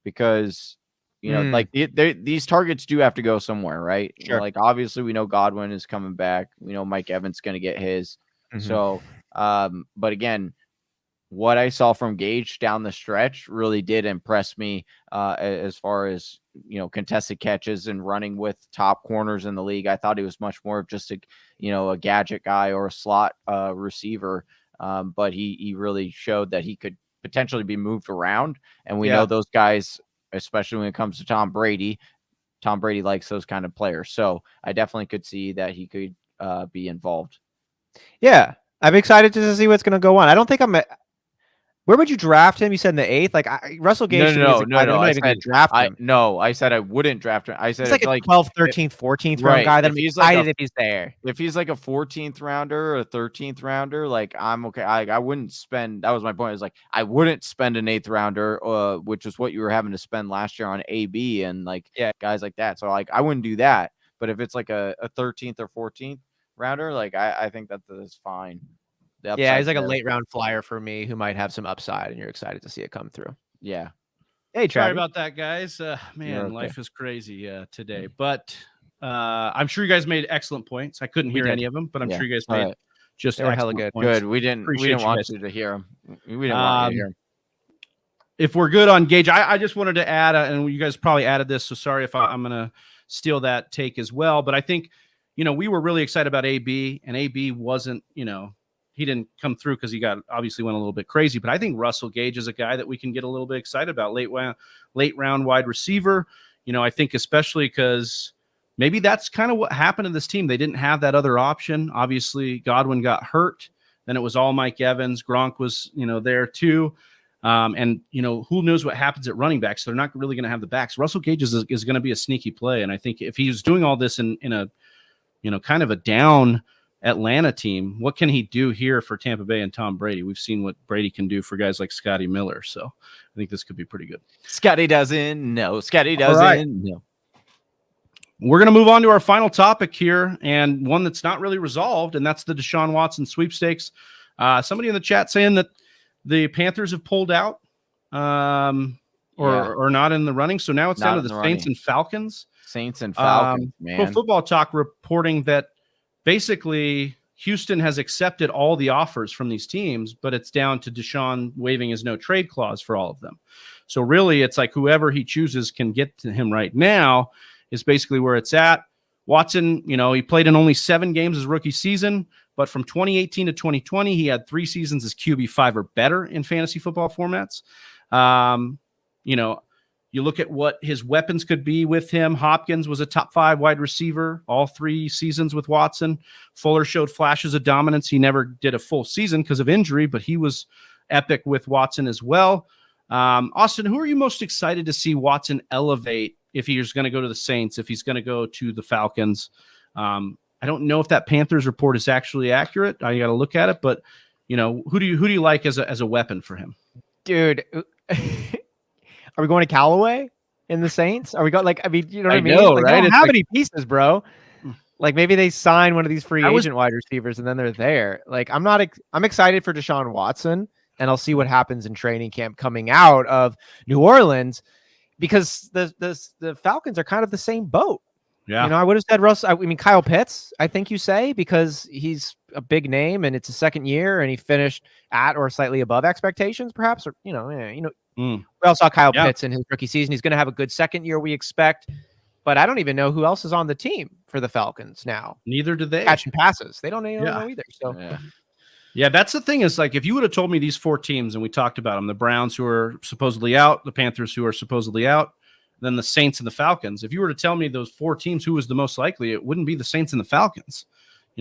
because, like these targets do have to go somewhere, right? Sure. Like, obviously we know Godwin is coming back. We know Mike Evans going to get his. So, but again, what I saw from Gage down the stretch really did impress me as far as, contested catches and running with top corners in the league. I thought he was much more of just a gadget guy or a slot receiver. But he really showed that he could potentially be moved around. And we know those guys, especially when it comes to Tom Brady likes those kind of players. So I definitely could see that he could be involved. Yeah. I'm excited to see what's going to go on. I don't think where would you draft him? You said in the 8th. Like Russell Gage. No. I said draft him. I said I wouldn't draft him. I said it's like a 12th, 13th, 14th round guy. That I'm excited if he's there. If he's like a 14th rounder or a 13th rounder, like I'm okay. I wouldn't spend. That was my point. It's like I wouldn't spend an 8th rounder, which is what you were having to spend last year on AB and guys like that. So like I wouldn't do that. But if it's like a 13th or 14th rounder, like I think that is fine. Yeah, he's like a late round flyer for me who might have some upside, and you're excited to see it come through. Yeah. Hey, sorry Travy. about that, guys. Man, life is crazy today. But I'm sure you guys made excellent points. I couldn't hear any of them, but I'm sure you guys made just hella good points. Good. We didn't want you to hear them. We didn't want you to hear them. If we're good on Gage, I just wanted to add, and you guys probably added this, so sorry if I'm going to steal that take as well. But I think, we were really excited about AB, and AB wasn't, he didn't come through because he obviously went a little bit crazy. But I think Russell Gage is a guy that we can get a little bit excited about. Late round wide receiver. I think especially because maybe that's kind of what happened to this team. They didn't have that other option. Obviously, Godwin got hurt. Then it was all Mike Evans. Gronk was, there too. And who knows what happens at running back. So they're not really going to have the backs. Russell Gage is going to be a sneaky play. And I think if he's doing all this in a, kind of a down Atlanta team, what can he do here for Tampa Bay and Tom Brady? We've seen what Brady can do for guys like Scotty Miller. So I think this could be pretty good. Scotty doesn't know. No. We're going to move on to our final topic here, and one that's not really resolved, and that's the Deshaun Watson sweepstakes. Somebody in the chat saying that the Panthers have pulled out or not in the running. So now it's down to the Saints and Falcons. Man. Pro Football Talk reporting that basically Houston has accepted all the offers from these teams, but it's down to Deshaun waiving his no trade clause for all of them. So really it's like whoever he chooses can get to him right now is basically where it's at. Watson, he played in only 7 games his rookie season, but from 2018 to 2020, he had 3 seasons as QB5 or better in fantasy football formats. You look at what his weapons could be with him. Hopkins was a top 5 wide receiver all 3 seasons with Watson. Fuller showed flashes of dominance. He never did a full season because of injury, but he was epic with Watson as well. Austin, who are you most excited to see Watson elevate if he's going to go to the Saints, if he's going to go to the Falcons? I don't know if that Panthers report is actually accurate. I got to look at it, but who do you like as a weapon for him? Dude, are we going to Callaway in the Saints? Are we going you know what I mean? Know, right? They don't have any pieces, bro. Like maybe they sign one of these free agent wide receivers and then they're there. Like I'm excited for Deshaun Watson, and I'll see what happens in training camp coming out of New Orleans, because the Falcons are kind of the same boat. Yeah. I would have said Kyle Pitts, I think you say, because he's a big name and it's a second year and he finished at or slightly above expectations, perhaps. Or, we all saw Kyle Pitts in his rookie season. He's going to have a good second year, we expect. But I don't even know who else is on the team for the Falcons now. Neither do they. Catching passes. They don't know either. So, yeah, that's the thing is, like, if you would have told me these 4 teams, and we talked about them, the Browns who are supposedly out, the Panthers who are supposedly out, then the Saints and the Falcons. If you were to tell me those 4 teams who was the most likely, it wouldn't be the Saints and the Falcons.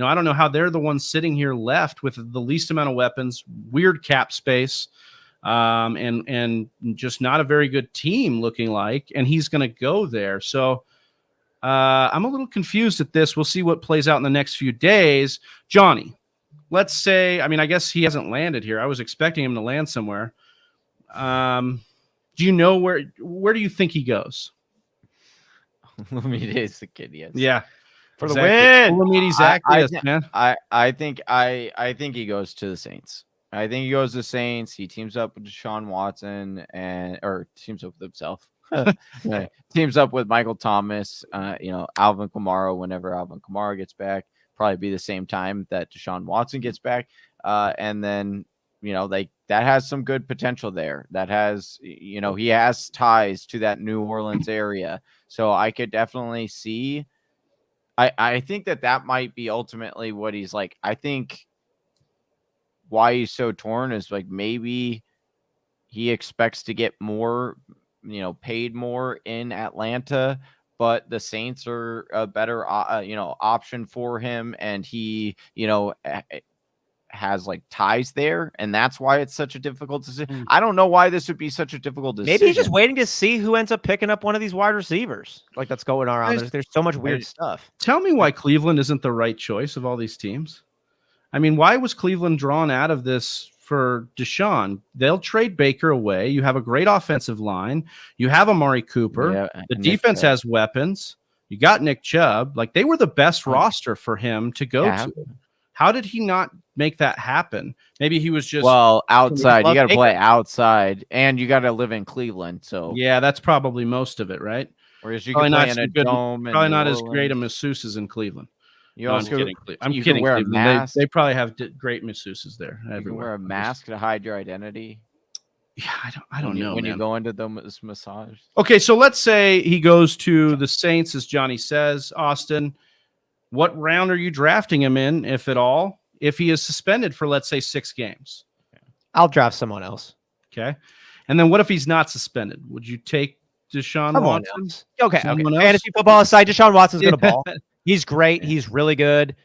I don't know how they're the ones sitting here left with the least amount of weapons, weird cap space, and just not a very good team looking like, and he's going to go there. So I'm a little confused at this. We'll see what plays out in the next few days. Johnny, let's say, I guess he hasn't landed here. I was expecting him to land somewhere. Do you know where do you think he goes? Lumides the kid, yes. Yeah. For the win. Man. I think he goes to the Saints. I think he goes to the Saints. He teams up with Deshaun Watson or teams up with himself. Teams up with Michael Thomas, Alvin Kamara whenever Alvin Kamara gets back. Probably be the same time that Deshaun Watson gets back. And then, that has some good potential there. That has, he has ties to that New Orleans area. So I could definitely see. I think that might be ultimately what he's like. I think why he's so torn is like maybe he expects to get more, paid more in Atlanta, but the Saints are a better, option for him. And he, has like ties there, and that's why it's such a difficult decision. I don't know why this would be such a difficult decision. Maybe he's just waiting to see who ends up picking up one of these wide receivers. Like that's going around. There's so much weird stuff. Tell me why Cleveland isn't the right choice of all these teams. Why was Cleveland drawn out of this for Deshaun? They'll trade Baker away. You have a great offensive line. You have Amari Cooper. Yeah, the defense has weapons. You got Nick Chubb. Like they were the best roster for him to go to. How did he not make that happen? Maybe he was just outside. You got to play outside, and you got to live in Cleveland. So yeah, that's probably most of it, right? Whereas you can play in a dome. Probably not as great a masseuses in Cleveland. I'm kidding. Wear a mask. They probably have great masseuses there. You can wear a mask to hide your identity. Yeah, I don't know when you go into the massage. Okay, so let's say he goes to the Saints, as Johnny says. Austin, what round are you drafting him in, if at all, if he is suspended for, let's say, 6 games? I'll draft someone else. Okay. And then what if he's not suspended? Would you take Deshaun Watson? Okay. Fantasy football aside, Deshaun Watson's going to ball. He's great. He's really good.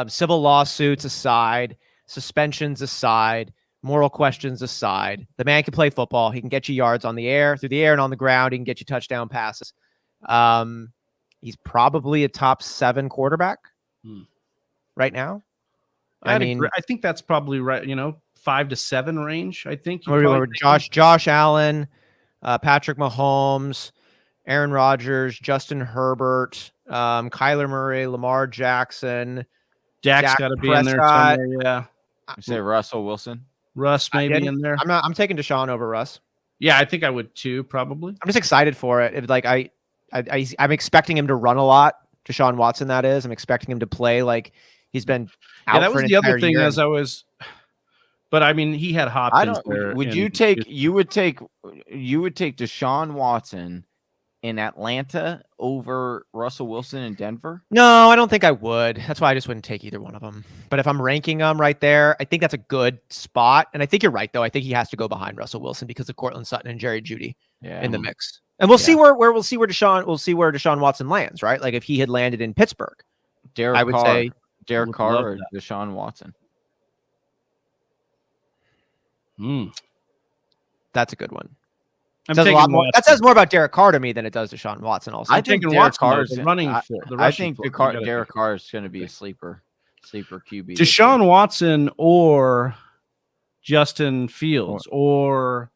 Civil lawsuits aside, suspensions aside, moral questions aside, the man can play football. He can get you yards on the air, through the air, and on the ground. He can get you touchdown passes. He's probably a top 7 quarterback right now. I think that's probably right. 5 to 7 range. I think Josh Allen, Patrick Mahomes, Aaron Rodgers, Justin Herbert, Kyler Murray, Lamar Jackson. Dak's got to be in there somewhere. Yeah. You say Russell Wilson. Russ maybe in there. I'm taking Deshaun over Russ. Yeah, I think I would too. Probably. I'm just excited for it. I'm expecting him to run a lot. Deshaun Watson, that is. I'm expecting him to play like he's been out. Yeah, that was the other thing as I was. But he had Hopkins. You would take Deshaun Watson in Atlanta over Russell Wilson in Denver? No, I don't think I would. That's why I just wouldn't take either one of them. But if I'm ranking them right there, I think that's a good spot. And I think you're right, though. I think he has to go behind Russell Wilson because of Cortland Sutton and Jerry Jeudy in the mix. And we'll see where Deshaun Watson lands, right? Like if he had landed in Pittsburgh, I would say Derek Carr or Deshaun Watson. That's a good one. That says more about Derek Carr to me than it does Deshaun Watson. Also, I think Derek Carr is running. I think Derek Carr is going to be a sleeper QB. Deshaun Watson or Justin Fields or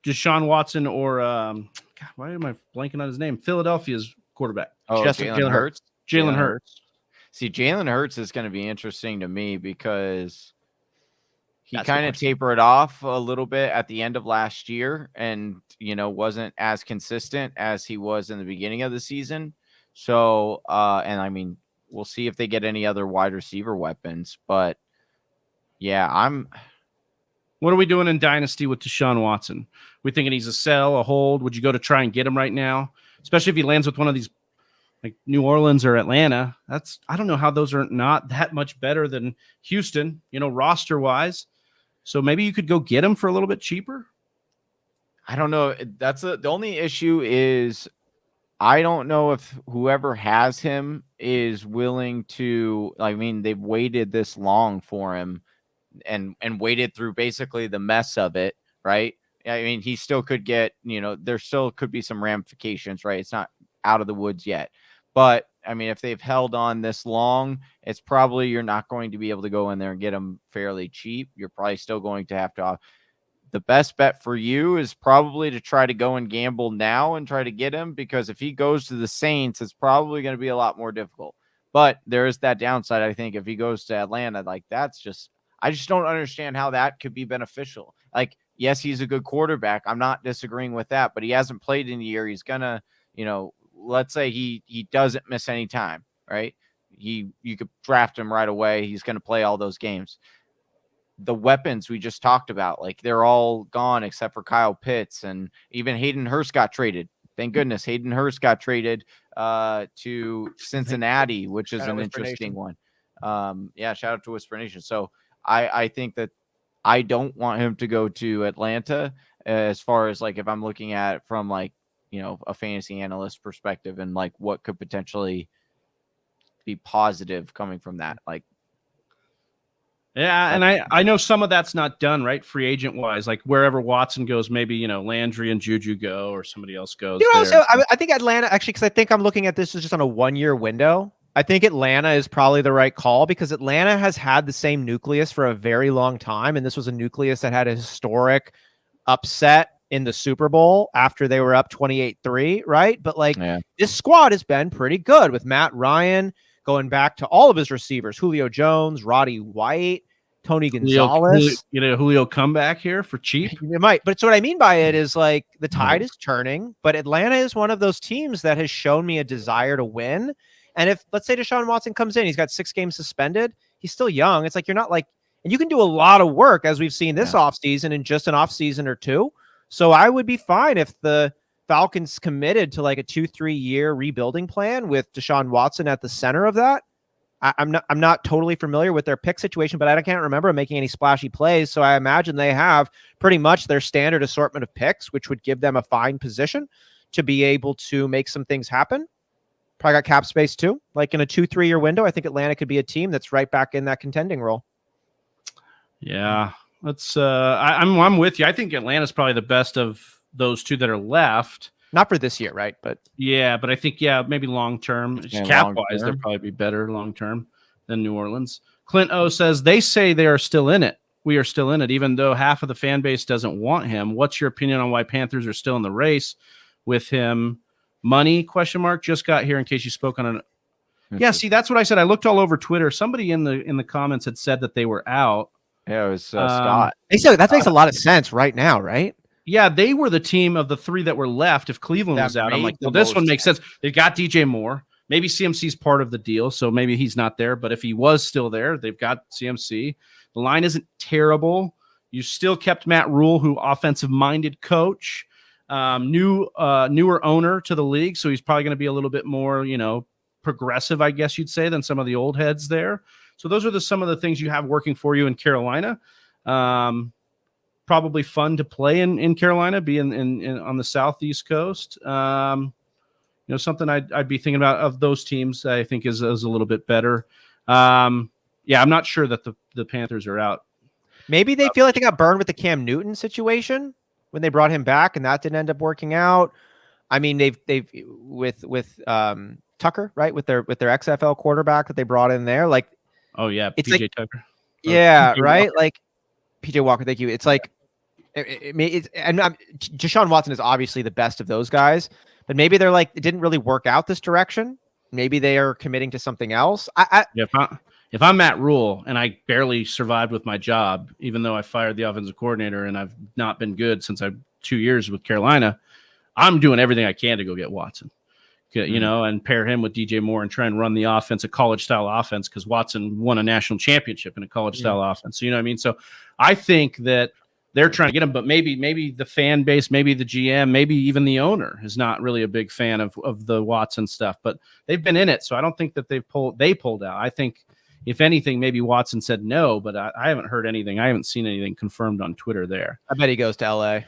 Deshaun Watson or God, why am I blanking on his name? Philadelphia's quarterback. Jalen Hurts. Jalen Hurts. See, Jalen Hurts is going to be interesting to me because he kind of tapered off a little bit at the end of last year and, wasn't as consistent as he was in the beginning of the season. So, we'll see if they get any other wide receiver weapons. But, yeah, What are we doing in Dynasty with Deshaun Watson? We thinking he's a sell, a hold? Would you go to try and get him right now? Especially if he lands with one of these like New Orleans or Atlanta. I don't know how those are not that much better than Houston, roster-wise. So maybe you could go get him for a little bit cheaper. I don't know. That's the only issue is I don't know if whoever has him is willing to. I mean, they've waited this long for him, and waited through basically the mess of it, right? I mean, he still could get, there still could be some ramifications, right? It's not out of the woods yet, but I mean, if they've held on this long, it's probably you're not going to be able to go in there and get him fairly cheap. You're probably still going to have to. The best bet for you is probably to try to go and gamble now and try to get him, because if he goes to the Saints, it's probably going to be a lot more difficult. But there is that downside. I think if he goes to Atlanta, like I just don't understand how that could be beneficial. Like, yes, he's a good quarterback. I'm not disagreeing with that, but he hasn't played in a year. He's gonna, let's say he doesn't miss any time, right? You could draft him right away. He's going to play all those games. The weapons we just talked about, like they're all gone except for Kyle Pitts, and even Hayden Hurst got traded. Thank goodness Hayden Hurst got traded to Cincinnati, which is an interesting one. Shout out to Whisper Nation. So I think that I don't want him to go to Atlanta, as far as like if I'm looking at it from like, a fantasy analyst perspective, and like what could potentially be positive coming from that. Like, yeah, and I know some of that's not done, right? Free agent wise, like wherever Watson goes, maybe, Landry and Juju go, or somebody else goes. Also, I think Atlanta, actually, because I think I'm looking at this as just on a 1-year window. I think Atlanta is probably the right call, because Atlanta has had the same nucleus for a very long time. And this was a nucleus that had a historic upset in the Super Bowl after they were up 28-3, right? But this squad has been pretty good with Matt Ryan going back to all of his receivers, Julio Jones, Roddy White, Tony Gonzalez. Julio come back here for cheap. It might. But so what I mean by it is like the tide is turning, but Atlanta is one of those teams that has shown me a desire to win. And if, let's say, Deshaun Watson comes in, he's got 6 games suspended. He's still young. It's like you're not like, and you can do a lot of work, as we've seen this offseason, in just an offseason or two. So I would be fine if the Falcons committed to like a 2-3 year rebuilding plan with Deshaun Watson at the center of that. I'm not totally familiar with their pick situation, but I can't remember making any splashy plays. So I imagine they have pretty much their standard assortment of picks, which would give them a fine position to be able to make some things happen. Probably got cap space too. Like in a 2-3 year window, I think Atlanta could be a team that's right back in that contending role. Yeah, I'm with you. I think Atlanta's probably the best of those two that are left. Not for this year, right? But I think maybe long term, cap wise, they'll probably be better long term than New Orleans. Clint O says they say they are still in it. We are still in it, even though half of the fan base doesn't want him. What's your opinion on why Panthers are still in the race with him? Money ? Just got here in case you spoke on it. Yeah, see, that's what I said. I looked all over Twitter. Somebody in the comments had said that they were out. Yeah, it was Scott. They said that makes a lot of sense right now, right? Yeah, they were the team of the 3 that were left. If Cleveland was out, I'm like, well, this one makes sense. They've got DJ Moore. Maybe CMC's part of the deal, so maybe he's not there. But if he was still there, they've got CMC. The line isn't terrible. You still kept Matt Rule, who offensive-minded coach, newer owner to the league, so he's probably going to be a little bit more, progressive, I guess you'd say, than some of the old heads there. So those are some of the things you have working for you in Carolina. Probably fun to play in Carolina, be in on the southeast coast. Something I'd be thinking about of those teams. I think is a little bit better. I'm not sure that the Panthers are out. Maybe they feel like they got burned with the Cam Newton situation when they brought him back, and that didn't end up working out. I mean, they've with Tucker, right, with their XFL quarterback that they brought in there, like. Oh yeah, it's PJ like, Tucker. Yeah, right. Walker. Like PJ Walker. Thank you. It's like, Deshaun Watson is obviously the best of those guys, but maybe they're like it didn't really work out this direction. Maybe they are committing to something else. If I'm Matt Rule and I barely survived with my job, even though I fired the offensive coordinator and I've not been good since I'm 2 years with Carolina, I'm doing everything I can to go get Watson. And pair him with DJ Moore and try and run the offense, a college-style offense, because Watson won a national championship in a college-style offense. So, you know what I mean? So I think that they're trying to get him, but maybe the fan base, maybe the GM, maybe even the owner is not really a big fan of the Watson stuff. But they've been in it, so I don't think that they pulled out. I think, if anything, maybe Watson said no, but I haven't heard anything. I haven't seen anything confirmed on Twitter there. I bet he goes to L.A.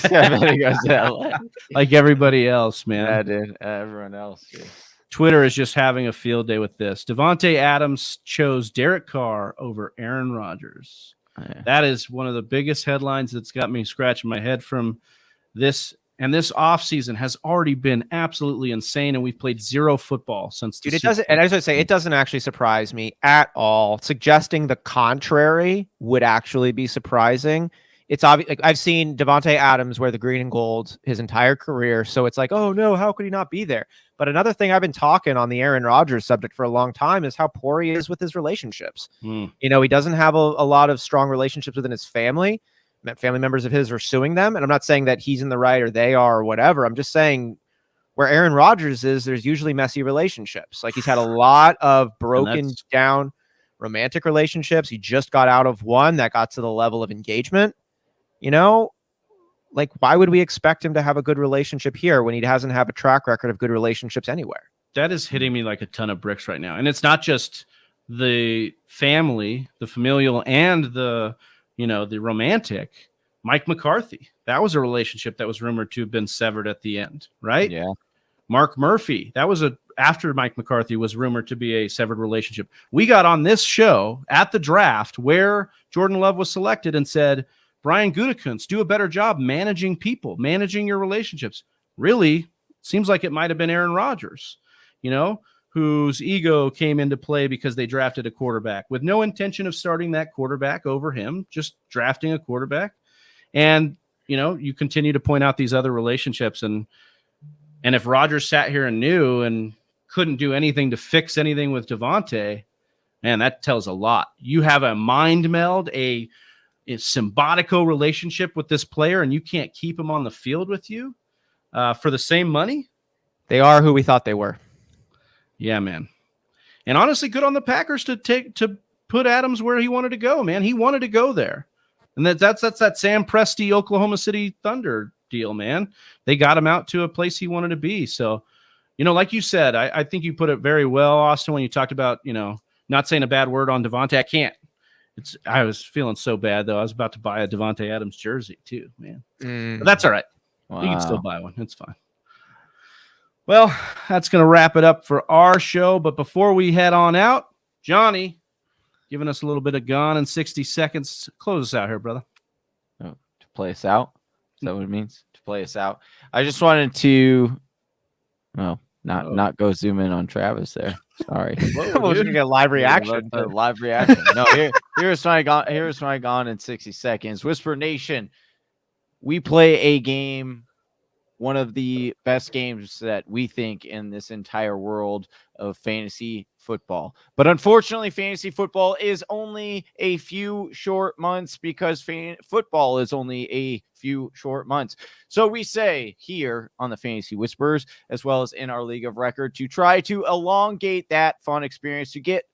I bet he goes to LA. Like everybody else, man. Yeah, dude. Everyone else. Dude. Twitter is just having a field day with this. Devonte Adams chose Derek Carr over Aaron Rodgers. Oh, yeah. That is one of the biggest headlines that's got me scratching my head from this. And this offseason has already been absolutely insane, and we've played zero football since. Dude, it doesn't. And as I say, it doesn't actually surprise me at all. Suggesting the contrary would actually be surprising. It's obvious. Like, I've seen Devonte Adams wear the green and gold his entire career, so it's like, oh no, how could he not be there? But another thing I've been talking on the Aaron Rodgers subject for a long time is how poor he is with his relationships. You know, he doesn't have a lot of strong relationships within his family. Family members of his are suing them. And I'm not saying that he's in the right or they are or whatever. I'm just saying where Aaron Rodgers is, there's usually messy relationships. Like, he's had a lot of broken down romantic relationships. He just got out of one that got to the level of engagement. You know, like, why would we expect him to have a good relationship here when he doesn't have a track record of good relationships anywhere? That is hitting me like a ton of bricks right now. And it's not just the family, the familial, and the romantic. Mike McCarthy. That was a relationship that was rumored to have been severed at the end, right? Yeah. Mark Murphy. That was after Mike McCarthy was rumored to be a severed relationship. We got on this show at the draft where Jordan Love was selected and said, Brian Gutekunst, do a better job managing people, managing your relationships. Really, seems like it might have been Aaron Rodgers, whose ego came into play because they drafted a quarterback with no intention of starting that quarterback over him, just drafting a quarterback. And, you continue to point out these other relationships. And if Rodgers sat here and knew and couldn't do anything to fix anything with Devonte, man, that tells a lot. You have a mind meld, a symbiotico relationship with this player, and you can't keep him on the field with you for the same money. They are who we thought they were. Yeah, man. And honestly, good on the Packers to put Adams where he wanted to go, man. He wanted to go there. And that's that Sam Presti Oklahoma City Thunder deal, man. They got him out to a place he wanted to be. So, like you said, I think you put it very well, Austin, when you talked about, not saying a bad word on Devonte. I can't. I was feeling so bad, though. I was about to buy a Devonte Adams jersey, too, man. But that's all right. Wow. You can still buy one. It's fine. Well, that's going to wrap it up for our show. But before we head on out, Johnny, giving us a little bit of Gone in 60 Seconds. Close us out here, brother. Oh, to play us out? Is that what it means? To play us out? I just wanted to, not go zoom in on Travis there. Sorry. We're going to get a live reaction. Live reaction. No, here's my Gone in 60 Seconds. Whisper Nation, we play a game, one of the best games that we think in this entire world of fantasy football. But unfortunately, fantasy football is only a few short months because football is only a few short months. So we say here on the Fantasy Whispers, as well as in our League of Record, to try to elongate that fun experience, to get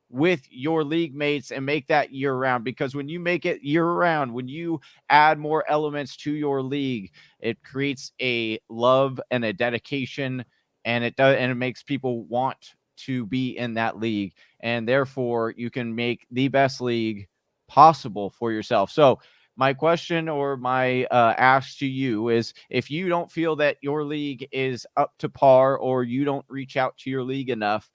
with your league mates and make that year round, because when you make it year round, when you add more elements to your league, it creates a love and a dedication, and it makes people want to be in that league, and therefore you can make the best league possible for yourself. So my question or my ask to you is, if you don't feel that your league is up to par or you don't reach out to your league enough,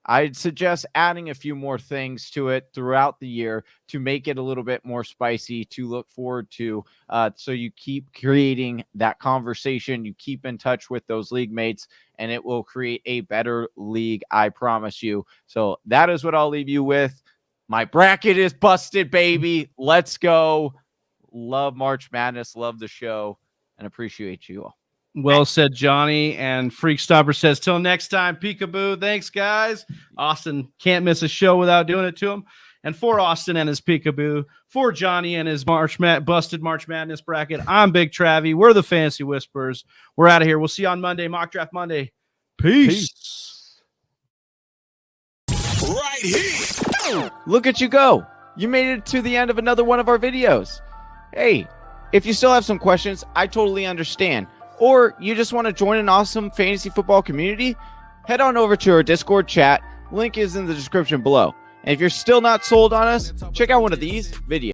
I'd suggest adding a few more things to it throughout the year to make it a little bit more spicy to look forward to. So you keep creating that conversation, you keep in touch with those league mates, and it will create a better league, I promise you. So that is what I'll leave you with. My bracket is busted, baby. Let's go. Love March Madness, love the show, and appreciate you all. Well said, Johnny. And Freak Stomper says, till next time, peekaboo. Thanks, guys. Austin can't miss a show without doing it to him. And for Austin and his peekaboo, for Johnny and his busted March Madness bracket, I'm Big Travy. We're the Fantasy Whispers. We're out of here. We'll see you on Monday, Mock Draft Monday. Peace. Right here. Look at you go. You made it to the end of another one of our videos. Hey, if you still have some questions, I totally understand. Or you just want to join an awesome fantasy football community, head on over to our Discord chat. Link is in the description below. And if you're still not sold on us, check out one of these videos.